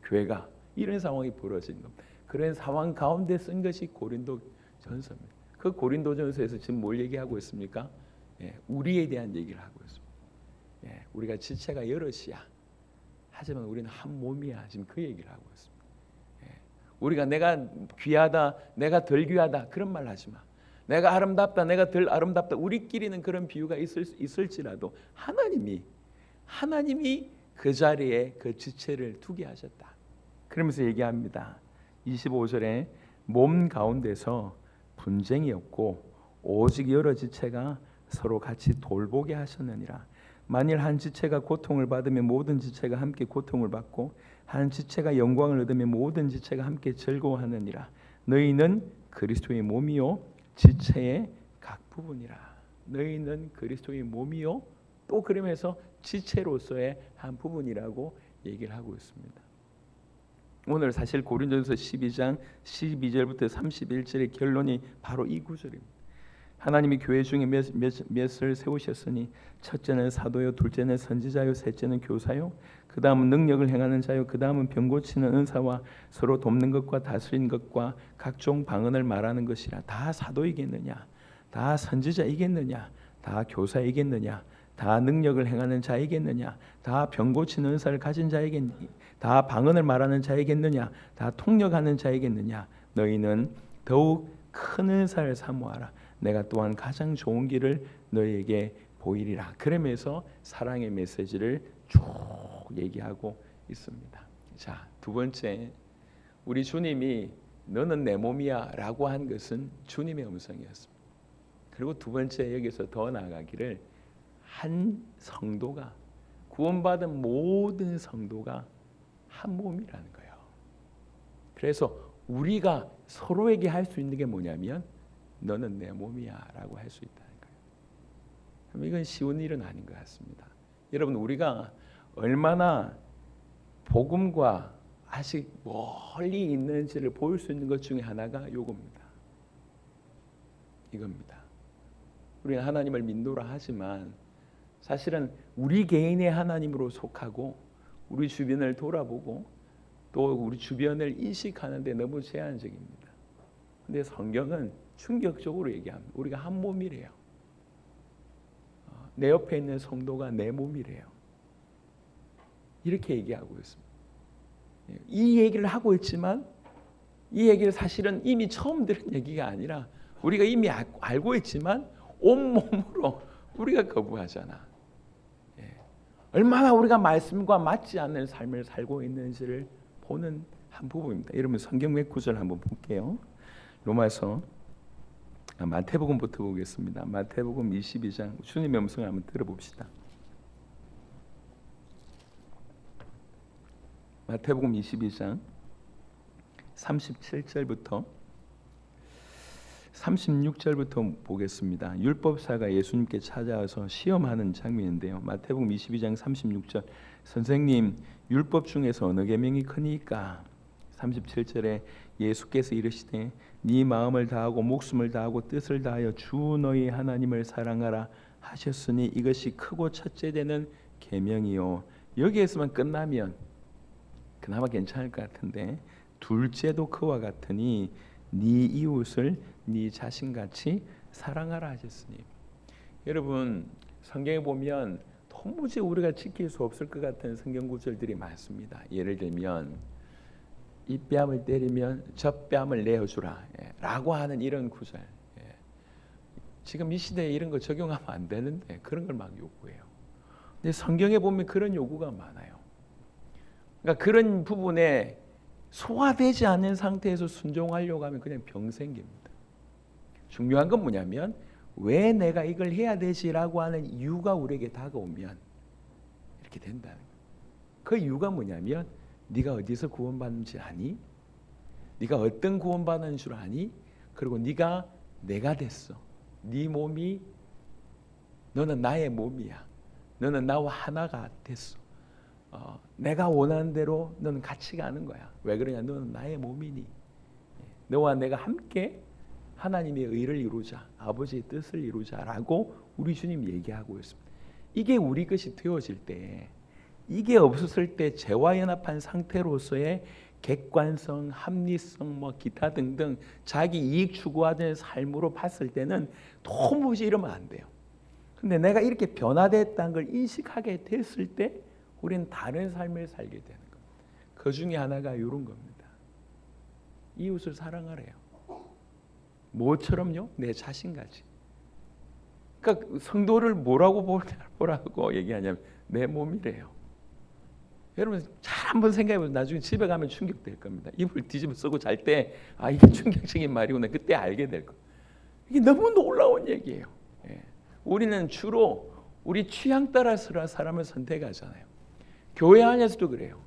Speaker 1: 교회가 이런 상황이 벌어진 겁니다. 그런 상황 가운데 쓴 것이 고린도 전서입니다. 그 고린도 전서에서 지금 뭘 얘기하고 있습니까? 우리에 대한 얘기를 하고 있습니다. 우리가 지체가 여럿이야. 하지만 우리는 한 몸이야. 지금 그 얘기를 하고 있습니다. 우리가 내가 귀하다, 내가 덜 귀하다 그런 말 하지 마. 내가 아름답다, 내가 덜 아름답다. 우리끼리는 그런 비유가 있을지라도 하나님이 그 자리에 그 지체를 두게 하셨다. 그러면서 얘기합니다. 25절에 몸 가운데서 분쟁이 없고 오직 여러 지체가 서로 같이 돌보게 하셨느니라. 만일 한 지체가 고통을 받으면 모든 지체가 함께 고통을 받고 한 지체가 영광을 얻으면 모든 지체가 함께 즐거워하느니라. 너희는 그리스도의 몸이요 지체의 각 부분이라. 너희는 그리스도의 몸이요 또 그러면서 지체로서의 한 부분이라고 얘기를 하고 있습니다. 오늘 사실 고린도전서 12장 12절부터 31절의 결론이 바로 이 구절입니다. 하나님이 교회 중에 몇을 세우셨으니 첫째는 사도요, 둘째는 선지자요, 셋째는 교사요, 그 다음은 능력을 행하는 자요, 그 다음은 병 고치는 은사와 서로 돕는 것과 다스리는 것과 각종 방언을 말하는 것이라. 다 사도이겠느냐? 다 선지자이겠느냐? 다 교사이겠느냐? 다 능력을 행하는 자이겠느냐? 다 병 고치는 은사를 가진 자이겠느냐? 다 방언을 말하는 자이겠느냐? 다 통역하는 자이겠느냐? 너희는 더욱 큰 은사를 사모하라. 내가 또한 가장 좋은 길을 너희에게 보이리라. 그러면서 사랑의 메시지를 쭉 얘기하고 있습니다. 자, 두 번째, 우리 주님이 너는 내 몸이야 라고 한 것은 주님의 음성이었습니다. 그리고 두 번째, 여기서 더 나아가기를 한 성도가, 구원받은 모든 성도가 한 몸이라는 거예요. 그래서 우리가 서로에게 할 수 있는 게 뭐냐면 너는 내 몸이야 라고 할 수 있다는 거예요. 그럼 이건 쉬운 일은 아닌 것 같습니다. 여러분, 우리가 얼마나 복음과 아직 멀리 있는지를 보일 수 있는 것 중에 하나가 요겁니다. 이겁니다. 우리는 하나님을 믿노라 하지만 사실은 우리 개인의 하나님으로 속하고 우리 주변을 돌아보고 또 우리 주변을 인식하는 데 너무 제한적입니다. 근데 성경은 충격적으로 얘기합니다. 우리가 한 몸이래요. 내 옆에 있는 성도가 내 몸이래요. 이렇게 얘기하고 있습니다. 이 얘기를 하고 있지만 이 얘기를 사실은 이미 처음 들은 얘기가 아니라 우리가 이미 알고 있지만 온몸으로 우리가 거부하잖아. 얼마나 우리가 말씀과 맞지 않는 삶을 살고 있는지를 보는 한 부분입니다. 여러분, 성경 몇 구절 한번 볼게요. 마태복음부터 보겠습니다. 마태복음 22장, 주님의 음성을 한번 들어봅시다. 마태복음 22장 37절부터 36절부터 보겠습니다. 율법사가 예수님께 찾아와서 시험하는 장면인데요. 마태복음 22장 36절, 선생님, 율법 중에서 어느 계명이 크니까? 37절에 예수께서 이르시되 네 마음을 다하고 목숨을 다하고 뜻을 다하여 주 너희 하나님을 사랑하라 하셨으니 이것이 크고 첫째 되는 계명이요. 여기에서만 끝나면 그나마 괜찮을 것 같은데 둘째도 그와 같으니 네 이웃을 네 자신같이 사랑하라 하셨으니. 여러분, 성경에 보면 도무지 우리가 지킬 수 없을 것 같은 성경 구절들이 많습니다. 예를 들면 이 뺨을 때리면 저 뺨을 내어주라 라고 하는 이런 구절. 지금 이 시대에 이런 거 적용하면 안 되는데 그런 걸 막 요구해요. 근데 성경에 보면 그런 요구가 많아요. 그러니까 그런 부분에 소화되지 않는 상태에서 순종하려고 하면 그냥 병 생깁니다. 중요한 건 뭐냐면 왜 내가 이걸 해야 되지라고 하는 이유가 우리에게 다가오면 이렇게 된다는 거예요. 그 이유가 뭐냐면 네가 어디서 구원받는지 아니? 네가 어떤 구원받는 줄 아니? 그리고 네가 내가 됐어. 네 몸이, 너는 나의 몸이야. 너는 나와 하나가 됐어. 내가 원하는 대로 너는 같이 가는 거야. 왜 그러냐? 너는 나의 몸이니. 너와 내가 함께 하나님의 의를 이루자, 아버지의 뜻을 이루자라고 우리 주님 얘기하고 있습니다. 이게 우리 것이 되어질 때, 이게 없었을 때 죄와 연합한 상태로서의 객관성, 합리성, 기타 등등 자기 이익 추구하는 삶으로 봤을 때는 도무지 이러면 안 돼요. 근데 내가 이렇게 변화됐다는 걸 인식하게 됐을 때 우리는 다른 삶을 살게 되는 겁니다. 그 중에 하나가 이런 겁니다. 이웃을 사랑하래요. 뭐처럼요? 내 자신같이. 그러니까 성도를 뭐라고 얘기하냐면 내 몸이래요. 여러분 잘 한번 생각해보세요. 나중에 집에 가면 충격될 겁니다. 이불 뒤집어 쓰고 잘 때 이게 충격적인 말이구나. 그때 알게 될 거예요. 이게 너무 놀라운 얘기예요. 우리는 주로 우리 취향 따라서 사람을 선택하잖아요. 교회 안에서도 그래요.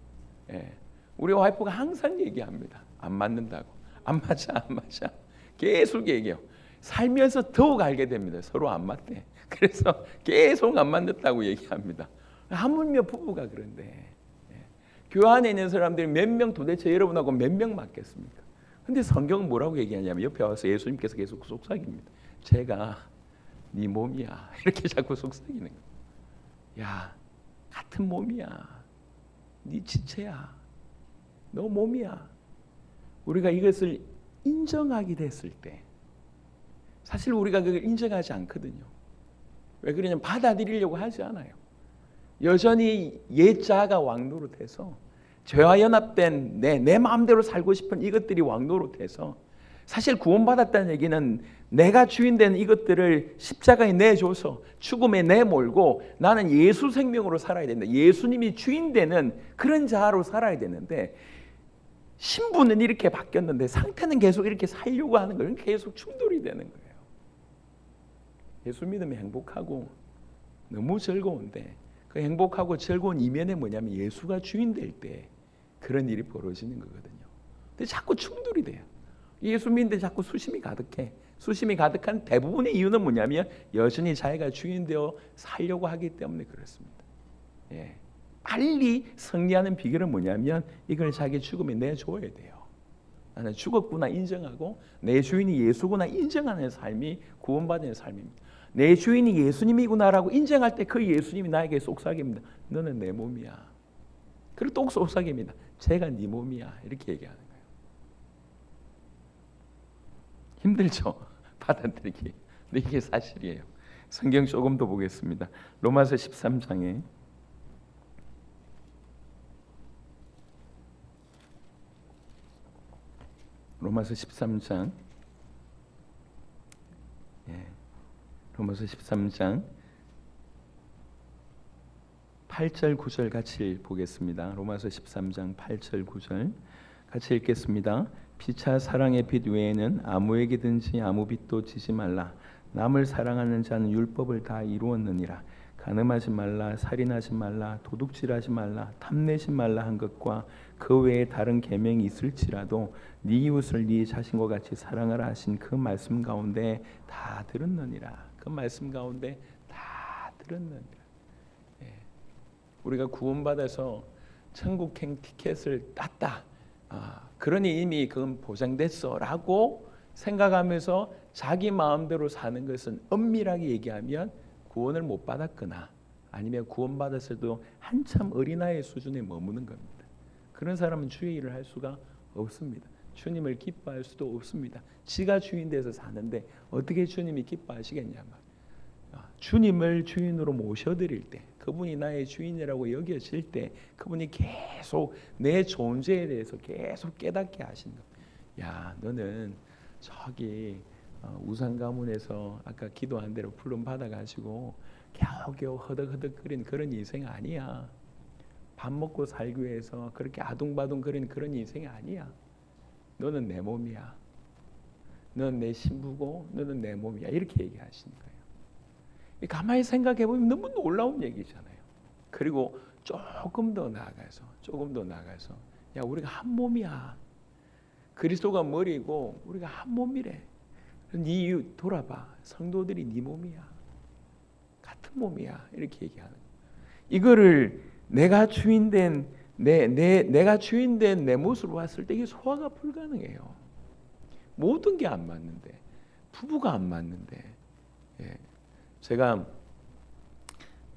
Speaker 1: 우리 와이프가 항상 얘기합니다. 안 맞는다고. 안 맞아. 계속 얘기해요. 살면서 더욱 알게 됩니다. 서로 안 맞대. 그래서 계속 안 맞는다고 얘기합니다. 하물며 부부가 그런데 교회 안에 있는 사람들이 몇 명 도대체 여러분하고 몇 명 맞겠습니까? 근데 성경은 뭐라고 얘기하냐면 옆에 와서 예수님께서 계속 속삭입니다. 제가 네 몸이야. 이렇게 자꾸 속삭이는 거예요. 야, 같은 몸이야. 네 지체야. 너 몸이야. 우리가 이것을 인정하게 됐을 때, 사실 우리가 그걸 인정하지 않거든요. 왜 그러냐면 받아들이려고 하지 않아요. 여전히 옛 자아가 왕노릇해서, 죄와 연합된 내 마음대로 살고 싶은 이것들이 왕노릇해서, 사실 구원받았다는 얘기는 내가 주인된 이것들을 십자가에 내줘서 죽음에 내몰고 나는 예수 생명으로 살아야 된다. 예수님이 주인되는 그런 자아로 살아야 되는데, 신분은 이렇게 바뀌었는데 상태는 계속 이렇게 살려고 하는 거예요. 계속 충돌이 되는 거예요. 예수 믿으면 행복하고 너무 즐거운데, 그 행복하고 즐거운 이면에 뭐냐면 예수가 주인 될 때 그런 일이 벌어지는 거거든요. 근데 자꾸 충돌이 돼요. 예수 믿는데 자꾸 수심이 가득해. 수심이 가득한 대부분의 이유는 뭐냐면 여전히 자기가 주인 되어 살려고 하기 때문에 그렇습니다. 예. 빨리 승리하는 비결은 뭐냐면 이걸 자기 죽음에 내줘야 돼요. 나는 죽었구나 인정하고 내 주인이 예수구나 인정하는 삶이 구원받는 삶입니다. 내 주인이 예수님이구나라고 인정할 때 그 예수님이 나에게 속삭입니다. 너는 내 몸이야. 그리고 또 속삭입니다. 제가 네 몸이야. 이렇게 얘기하는 거예요. 힘들죠? 받아들이기. 근데 이게 사실이에요. 성경 조금 더 보겠습니다. 로마서 13장에 로마서 13장 로마서 13장 8절 9절 같이 보겠습니다. 로마서 13장 8절 9절 같이 읽겠습니다. 피차 사랑의 빛 외에는 아무에게든지 아무 빛도 지지 말라. 남을 사랑하는 자는 율법을 다 이루었느니라. 간음하지 말라, 살인하지 말라, 도둑질하지 말라, 탐내지 말라 한 것과 그 외에 다른 계명이 있을지라도 네 이웃을 네 자신과 같이 사랑하라 하신 그 말씀 가운데 다 들었느니라. 그 말씀 가운데 다 들었느니라. 예. 우리가 구원받아서 천국행 티켓을 땄다. 그러니 이미 그건 보장됐어라고 생각하면서 자기 마음대로 사는 것은 엄밀하게 얘기하면 구원을 못 받았거나 아니면 구원받았어도 한참 어린아이 수준에 머무는 겁니다. 그런 사람은 주의 일을 할 수가 없습니다. 주님을 기뻐할 수도 없습니다. 지가 주인 돼서 사는데 어떻게 주님이 기뻐하시겠냐 말이에요. 주님을 주인으로 모셔드릴 때, 그분이 나의 주인이라고 여겨질 때 그분이 계속 내 존재에 대해서 계속 깨닫게 하시는 겁니다. 야, 너는 저기 우상 가문에서 아까 기도한 대로 부름 받아가지고 겨우겨우 허덕허덕거리는 그런 인생 아니야. 밥 먹고 살기 위해서 그렇게 아둥바둥거리는 그런 인생이 아니야. 너는 내 몸이야. 너는 내 신부고 너는 내 몸이야. 이렇게 얘기하시는 거예요. 가만히 생각해보면 너무 놀라운 얘기잖아요. 그리고 조금 더 나아가서 야, 우리가 한 몸이야. 그리스도가 머리고 우리가 한 몸이래. 네 이유 돌아봐. 성도들이 네 몸이야. 같은 몸이야. 이렇게 얘기하는 거예요. 이거를 내가 주인된 내가 주인된 내 모습으로 봤을 때 이게 소화가 불가능해요. 모든 게 안 맞는데, 부부가 안 맞는데. 예. 제가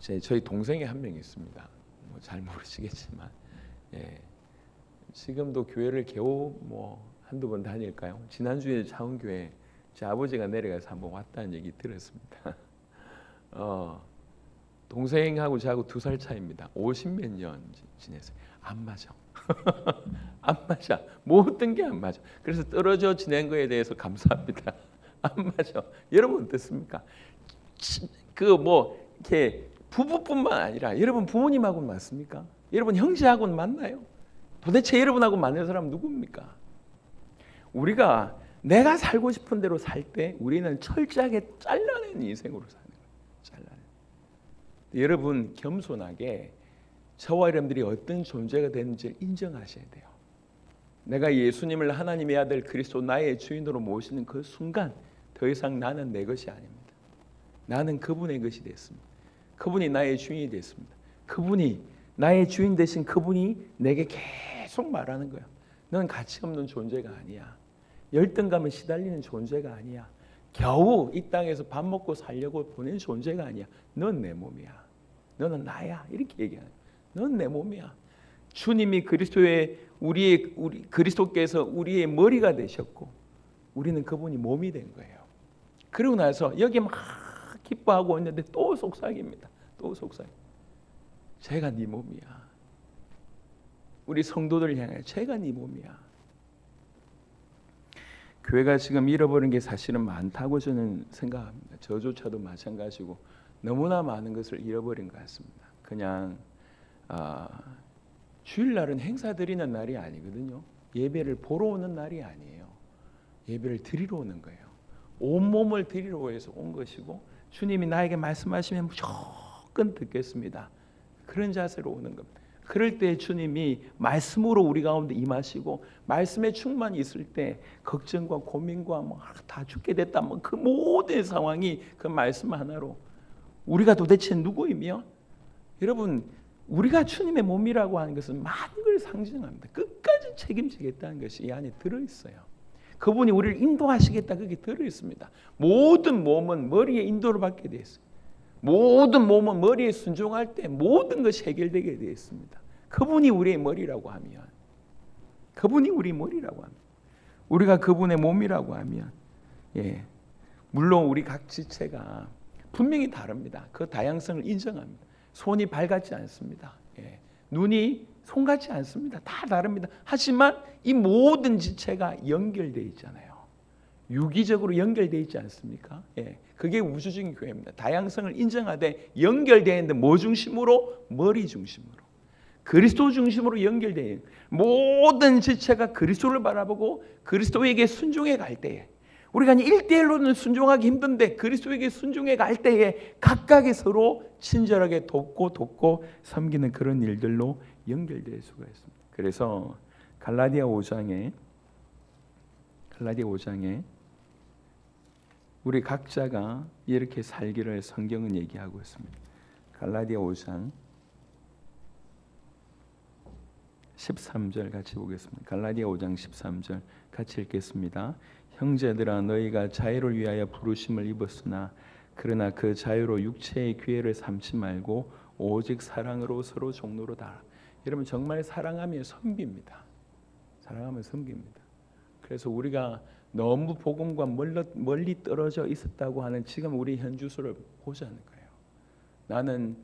Speaker 1: 저희 동생이 한 명 있습니다. 뭐 잘 모르시겠지만, 예. 지금도 교회를 겨우 뭐 한두 번 다닐까요? 지난주에 자원교회 제 아버지가 내려가서 한번 왔다는 얘기 들었습니다. 동생하고 저하고 2살 차이입니다. 50몇 년 지냈어요. 안 맞아. 안 맞아. 모든 게 안 맞아. 그래서 떨어져 지낸 거에 대해서 감사합니다. 안 맞아. 여러분 어떻습니까? 그 뭐 이렇게 부부뿐만 아니라 여러분 부모님하고는 맞습니까? 여러분 형제하고는 맞나요? 도대체 여러분하고 맞는 사람은 누굽니까? 우리가 내가 살고 싶은 대로 살 때 우리는 철저하게 잘라낸 인생으로 사는 거예요. 잘라낸. 여러분 겸손하게 저와 여러분들이 어떤 존재가 되는지를 인정하셔야 돼요. 내가 예수님을 하나님의 아들 그리스도 나의 주인으로 모시는 그 순간 더 이상 나는 내 것이 아닙니다. 나는 그분의 것이 됐습니다. 그분이 나의 주인이 됐습니다. 그분이 나의 주인 되신 그분이 내게 계속 말하는 거야. 너는 가치 없는 존재가 아니야. 열등감에 시달리는 존재가 아니야. 겨우 이 땅에서 밥 먹고 살려고 보낸 존재가 아니야. 넌 내 몸이야. 너는 나야. 이렇게 얘기하는. 넌 내 몸이야. 주님이 그리스도께서 우리의 머리가 되셨고 우리는 그분이 몸이 된 거예요. 그러고 나서 여기 막 기뻐하고 있는데 또 속삭입니다. 또 속삭. 제가 네 몸이야. 우리 성도들 향해 제가 네 몸이야. 교회가 지금 잃어버린 게 사실은 많다고 저는 생각합니다. 저조차도 마찬가지고 너무나 많은 것을 잃어버린 것 같습니다. 그냥 주일날은 행사 드리는 날이 아니거든요. 예배를 보러 오는 날이 아니에요. 예배를 드리러 오는 거예요. 온몸을 드리러 해서 온 것이고 주님이 나에게 말씀하시면 무조건 듣겠습니다. 그런 자세로 오는 겁니다. 그럴 때 주님이 말씀으로 우리 가운데 임하시고 말씀에 충만히 있을 때 걱정과 고민과 다 죽게 됐다 그 모든 상황이 그 말씀 하나로 우리가 도대체 누구이며 여러분 우리가 주님의 몸이라고 하는 것은 많은 걸 상징합니다. 끝까지 책임지겠다는 것이 이 안에 들어있어요. 그분이 우리를 인도하시겠다 그게 들어있습니다. 모든 몸은 머리에 인도를 받게 되어 있어요. 모든 몸은 머리에 순종할 때 모든 것이 해결되게 되어 있습니다. 그분이 우리의 머리라고 하면 그분이 우리 머리라고 하면 우리가 그분의 몸이라고 하면 물론 우리 각 지체가 분명히 다릅니다. 그 다양성을 인정합니다. 손이 발 같지 않습니다. 눈이 손 같지 않습니다. 다 다릅니다. 하지만 이 모든 지체가 연결되어 있잖아요. 유기적으로 연결되어 있지 않습니까? 그게 우주적인 교회입니다. 다양성을 인정하되 연결되어 있는데 뭐 중심으로? 머리 중심으로. 그리스도 중심으로 연결되어 모든 지체가 그리스도를 바라보고 그리스도에게 순종해 갈 때에 우리가 1대1로는 순종하기 힘든데 그리스도에게 순종해 갈 때에 각각의 서로 친절하게 돕고 섬기는 그런 일들로 연결될 수가 있습니다. 그래서 갈라디아 5장에 우리 각자가 이렇게 살기를 성경은 얘기하고 있습니다. 갈라디아 5장 13절 같이 보겠습니다. 갈라디아 5장 13절 같이 읽겠습니다. 형제들아 너희가 자유를 위하여 부르심을 입었으나 그러나 그 자유로 육체의 기회를 삼지 말고 오직 사랑으로 서로 종로로 달아. 여러분 정말 사랑하면 섬깁니다. 사랑하면 섬깁니다. 그래서 우리가 너무 복음과 멀리 떨어져 있었다고 하는 지금 우리 현주소를 보자는 거예요. 나는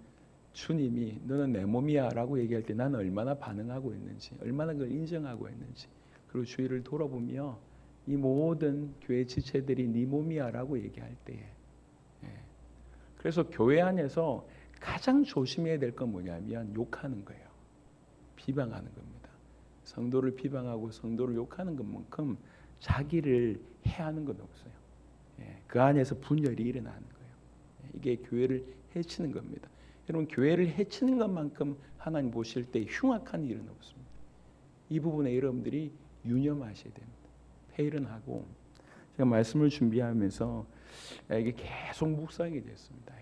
Speaker 1: 주님이 너는 내 몸이야 라고 얘기할 때 나는 얼마나 반응하고 있는지 얼마나 그걸 인정하고 있는지 그리고 주위를 돌아보며 이 모든 교회 지체들이 네 몸이야 라고 얘기할 때에 그래서 교회 안에서 가장 조심해야 될 건 뭐냐면 욕하는 거예요. 비방하는 겁니다. 성도를 비방하고 성도를 욕하는 것만큼 자기를 해하는 건 없어요. 그 안에서 분열이 일어나는 거예요. 이게 교회를 해치는 겁니다. 여러분 교회를 해치는 것만큼 하나님 보실 때 흉악한 일은 없습니다. 이 부분에 여러분들이 유념하셔야 됩니다. 회의를 하고 제가 말씀을 준비하면서 이게 계속 묵상이 됐습니다.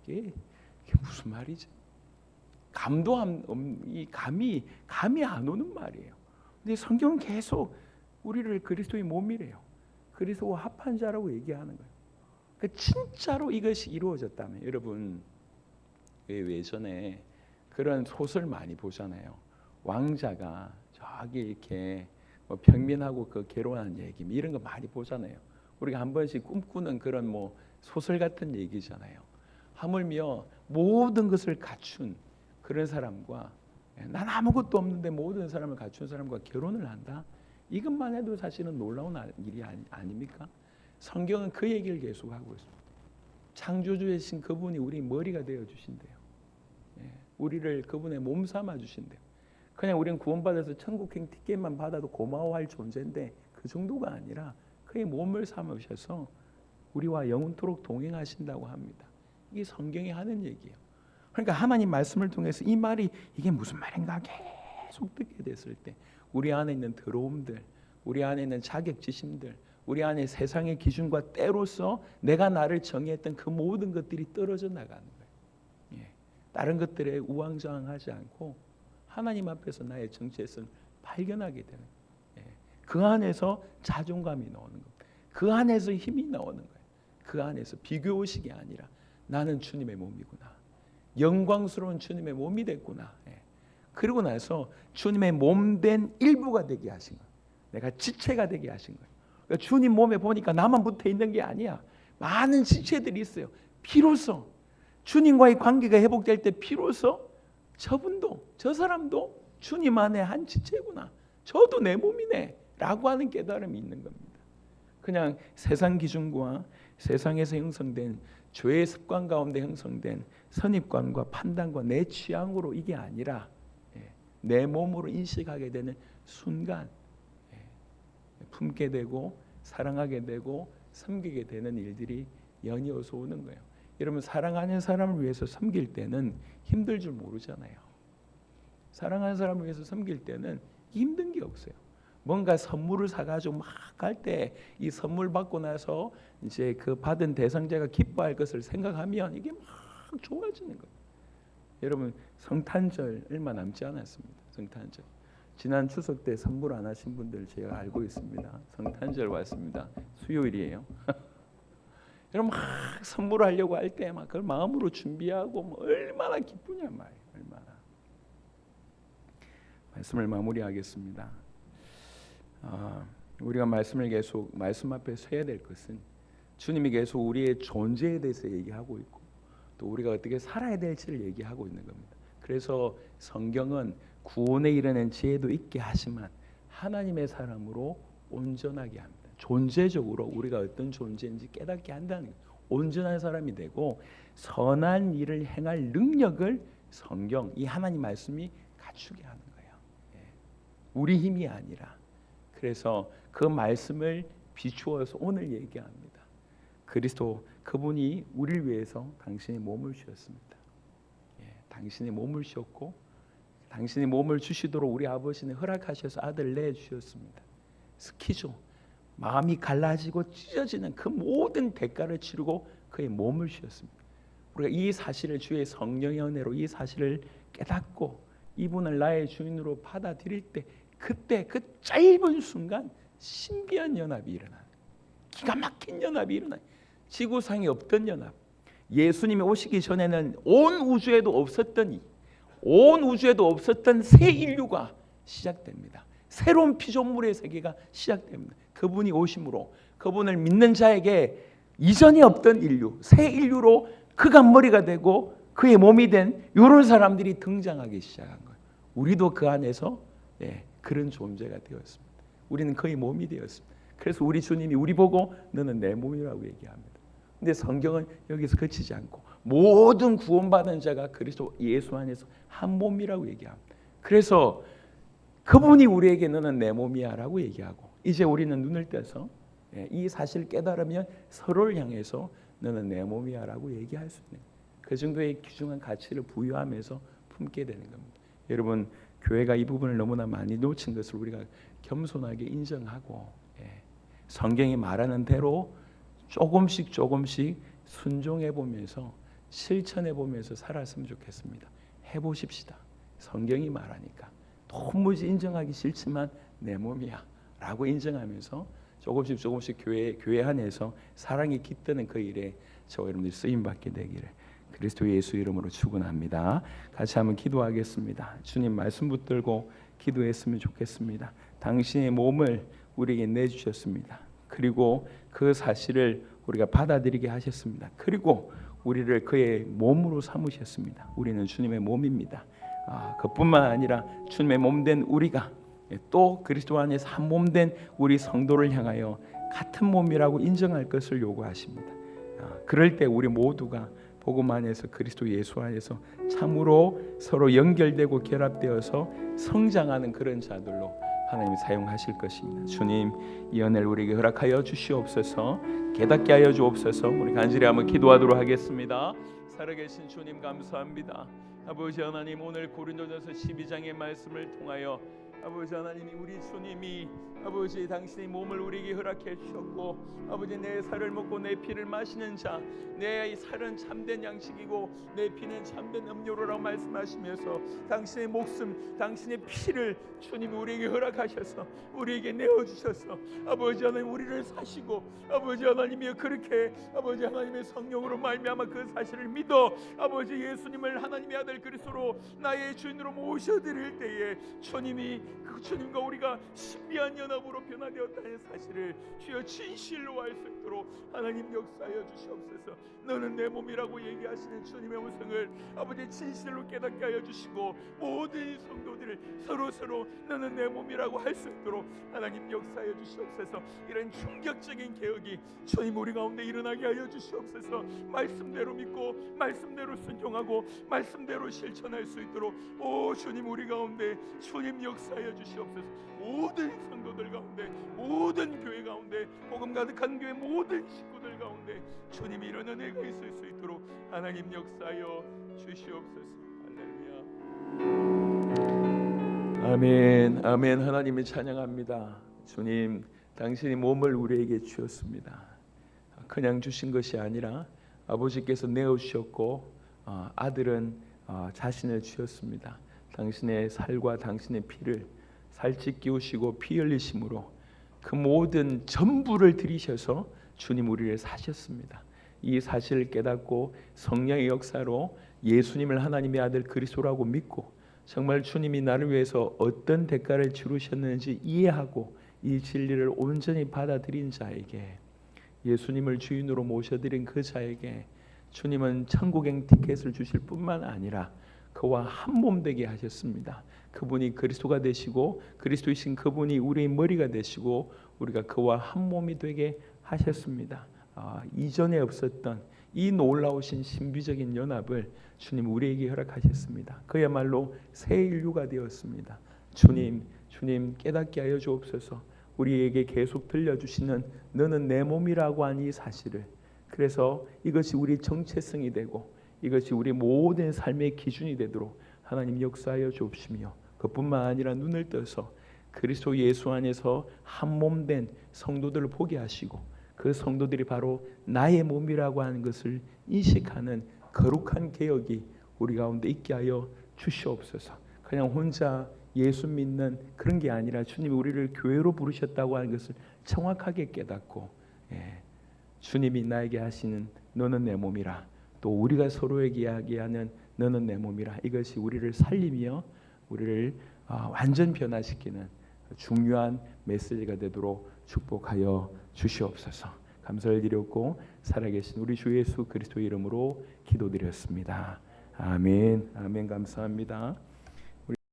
Speaker 1: 이게 무슨 말이지? 이 감이 안 오는 말이에요. 근데 성경은 계속 우리를 그리스도의 몸이래요. 그리스도와 합한 자라고 얘기하는 거예요. 그러니까 진짜로 이것이 이루어졌다면 여러분 예전에 그런 소설 많이 보잖아요. 왕자가 저기 이렇게 평민하고 그 결혼한 얘기 이런 거 많이 보잖아요. 우리가 한 번씩 꿈꾸는 그런 소설 같은 얘기잖아요. 하물며 모든 것을 갖춘 그런 사람과 난 아무것도 없는데 모든 사람을 갖춘 사람과 결혼을 한다. 이것만 해도 사실은 놀라운 일이 아닙니까? 성경은 그 얘기를 계속하고 있습니다. 창조주이신 그분이 우리 머리가 되어 주신대요. 우리를 그분의 몸 삼아 주신대요. 그냥 우리는 구원받아서 천국행 티켓만 받아도 고마워할 존재인데 그 정도가 아니라 그의 몸을 삼으셔서 우리와 영원토록 동행하신다고 합니다. 이게 성경이 하는 얘기예요. 그러니까 하나님 말씀을 통해서 이 말이 이게 무슨 말인가 계속 듣게 됐을 때 우리 안에 있는 더러움들, 우리 안에 있는 자격지심들, 우리 안에 세상의 기준과 때로서 내가 나를 정의했던 그 모든 것들이 떨어져 나가는 거예요. 다른 것들에 우왕좌왕하지 않고 하나님 앞에서 나의 정체성을 발견하게 되는 거예요. 그 안에서 자존감이 나오는 겁니다. 그 안에서 힘이 나오는 거예요. 그 안에서 비교의식이 아니라 나는 주님의 몸이구나. 영광스러운 주님의 몸이 됐구나. 그리고 나서 주님의 몸된 일부가 되게 하신 거예요. 내가 지체가 되게 하신 거예요. 그러니까 주님 몸에 보니까 나만 붙어 있는 게 아니야. 많은 지체들이 있어요. 비로소 주님과의 관계가 회복될 때 비로소 저분도 저 사람도 주님 안에 한 지체구나. 저도 내 몸이네 라고 하는 깨달음이 있는 겁니다. 그냥 세상 기준과 세상에서 형성된 죄의 습관 가운데 형성된 선입관과 판단과 내 취향으로 이게 아니라 내 몸으로 인식하게 되는 순간 품게 되고 사랑하게 되고 섬기게 되는 일들이 연이어서 오는 거예요. 여러분 사랑하는 사람을 위해서 섬길 때는 힘들 줄 모르잖아요. 사랑하는 사람을 위해서 섬길 때는 힘든 게 없어요. 뭔가 선물을 사가지고 막 갈 때 이 선물 받고 나서 이제 그 받은 대상자가 기뻐할 것을 생각하면 이게 막 좋아지는 거예요. 여러분 성탄절 얼마 남지 않았습니다. 성탄절. 지난 추석 때 선물 안 하신 분들 제가 알고 있습니다. 성탄절 왔습니다. 수요일이에요. 여러분 막 선물하려고 할 때 막 그걸 마음으로 준비하고 뭐 얼마나 기쁘냐 말이에요. 얼마나. 말씀을 마무리하겠습니다. 우리가 말씀을 계속 말씀 앞에 서야 될 것은 주님이 계속 우리의 존재에 대해서 얘기하고 있고 또 우리가 어떻게 살아야 될지를 얘기하고 있는 겁니다. 그래서 성경은 구원에 이르는 지혜도 있게 하지만 하나님의 사람으로 온전하게 합니다. 존재적으로 우리가 어떤 존재인지 깨닫게 한다는 거예요. 온전한 사람이 되고 선한 일을 행할 능력을 성경, 이 하나님 말씀이 갖추게 하는 거예요. 우리 힘이 아니라. 그래서 그 말씀을 비추어서 오늘 얘기합니다. 그리스도 그분이 우리를 위해서 당신의 몸을 주셨습니다. 당신의 몸을 주셨고 당신의 몸을 주시도록 우리 아버지는 허락하셔서 아들을 내주셨습니다. 스키죠. 마음이 갈라지고 찢어지는 그 모든 대가를 치르고 그의 몸을 주셨습니다. 우리가 이 사실을 주의 성령의 은혜로 이 사실을 깨닫고 이분을 나의 주인으로 받아들일 때 그때 그 짧은 순간 신비한 연합이 일어나요. 기가 막힌 연합이 일어나요. 지구상에 없던 연합. 예수님이 오시기 전에는 온 우주에도 없었던 새 인류가 시작됩니다. 새로운 피조물의 세계가 시작됩니다. 그분이 오심으로 그분을 믿는 자에게 이전에 없던 인류, 새 인류로 그가 머리가 되고 그의 몸이 된 이런 사람들이 등장하기 시작한 거예요. 우리도 그 안에서 그런 존재가 되었습니다. 우리는 그의 몸이 되었습니다. 그래서 우리 주님이 우리 보고 너는 내 몸이라고 얘기합니다. 근데 성경은 여기서 그치지 않고 모든 구원받은 자가 그리스도 예수 안에서 한 몸이라고 얘기합니다. 그래서 그분이 우리에게 너는 내 몸이야 라고 얘기하고 이제 우리는 눈을 떼서 이 사실을 깨달으면 서로를 향해서 너는 내 몸이야 라고 얘기할 수 있는 그 정도의 귀중한 가치를 부여하면서 품게 되는 겁니다. 여러분 교회가 이 부분을 너무나 많이 놓친 것을 우리가 겸손하게 인정하고 성경이 말하는 대로 조금씩 순종해 보면서 실천해 보면서 살았으면 좋겠습니다. 해보십시다. 성경이 말하니까 도무지 인정하기 싫지만 내 몸이야 라고 인정하면서 조금씩 교회 안에서 사랑이 깃드는 그 일에 저와 여러분들이 쓰임받게 되기를 그리스도 예수 이름으로 축원합니다. 같이 한번 기도하겠습니다. 주님 말씀 붙들고 기도했으면 좋겠습니다. 당신의 몸을 우리에게 내주셨습니다. 그리고 그 사실을 우리가 받아들이게 하셨습니다. 그리고 우리를 그의 몸으로 삼으셨습니다. 우리는 주님의 몸입니다. 그뿐만 아니라 주님의 몸된 우리가 또 그리스도 안에서 한 몸된 우리 성도를 향하여 같은 몸이라고 인정할 것을 요구하십니다. 그럴 때 우리 모두가 복음 안에서 그리스도 예수 안에서 참으로 서로 연결되고 결합되어서 성장하는 그런 자들로 하나님이 사용하실 것입니다. 주님 이 은혜를 우리에게 허락하여 주시옵소서. 깨닫게 하여 주옵소서. 우리 간절히 한번 기도하도록 하겠습니다. 살아계신 주님 감사합니다. 아버지 하나님 오늘 고린도전서 12장의 말씀을 통하여 아버지 하나님이 우리 주님이 아버지 당신의 몸을 우리에게 허락해 주셨고 아버지 내 살을 먹고 내 피를 마시는 자 내 살은 참된 양식이고 내 피는 참된 음료로라고 말씀하시면서 당신의 목숨 당신의 피를 주님이 우리에게 허락하셔서 우리에게 내어주셔서 아버지 하나님 우리를 사시고 아버지 하나님이 그렇게 아버지 하나님의 성령으로 말미암아 그 사실을 믿어 아버지 예수님을 하나님의 아들 그리스도로 나의 주인으로 모셔드릴 때에 주님이 그 주님과 우리가 신비한 연합으로 변화되었다는 사실을 주여 진실로 알 수 있도록 하나님 역사하여 주시옵소서. 너는 내 몸이라고 얘기하시는 주님의 음성을 아버지 진실로 깨닫게 하여 주시고 모든 성도들을 서로 너는 내 몸이라고 할 수 있도록 하나님 역사하여 주시옵소서. 이런 충격적인 개혁이 주님 우리 가운데 일어나게 하여 주시옵소서. 말씀대로 믿고 말씀대로 순종하고 말씀대로 실천할 수 있도록 오 주님 우리 가운데 주님 역사하여 주시옵소서. 모든 성도들 가운데 모든 교회 가운데 복음 가득한 교회 모든 식구들 가운데 주님이 이런 은혜가 있을 수 있도록 하나님 역사하여 주시옵소서. 할렐루야. 아멘 아멘. 하나님을 찬양합니다. 주님 당신이 몸을 우리에게 주셨습니다. 그냥 주신 것이 아니라 아버지께서 내어주셨고 아들은 자신을 주셨습니다. 당신의 살과 당신의 피를 살찌 끼우시고 피 흘리심으로 그 모든 전부를 들이셔서 주님 우리를 사셨습니다. 이 사실을 깨닫고 성령의 역사로 예수님을 하나님의 아들 그리스도라고 믿고 정말 주님이 나를 위해서 어떤 대가를 치르셨는지 이해하고 이 진리를 온전히 받아들인 자에게 예수님을 주인으로 모셔드린 그 자에게 주님은 천국행 티켓을 주실 뿐만 아니라 그와 한 몸 되게 하셨습니다. 그분이 그리스도가 되시고 그리스도이신 그분이 우리의 머리가 되시고 우리가 그와 한 몸이 되게 하셨습니다. 이전에 없었던 이 놀라우신 신비적인 연합을 주님 우리에게 허락하셨습니다. 그야말로 새 인류가 되었습니다. 주님 깨닫게 하여 주옵소서. 우리에게 계속 들려주시는 너는 내 몸이라고 한 이 사실을 그래서 이것이 우리 정체성이 되고 이것이 우리 모든 삶의 기준이 되도록 하나님 역사하여 주옵시며 그뿐만 아니라 눈을 떠서 그리스도 예수 안에서 한 몸 된 성도들을 보게 하시고 그 성도들이 바로 나의 몸이라고 하는 것을 인식하는 거룩한 개혁이 우리 가운데 있게 하여 주시옵소서. 그냥 혼자 예수 믿는 그런 게 아니라 주님이 우리를 교회로 부르셨다고 하는 것을 정확하게 깨닫고 주님이 나에게 하시는 너는 내 몸이라 또 우리가 서로에게 이야기하는 너는 내 몸이라 이것이 우리를 살리며 우리를 완전 변화시키는 중요한 메시지가 되도록 축복하여 주시옵소서. 감사를 드렸고 살아계신 우리 주 예수 그리스도 이름으로 기도드렸습니다. 아멘. 아멘. 감사합니다.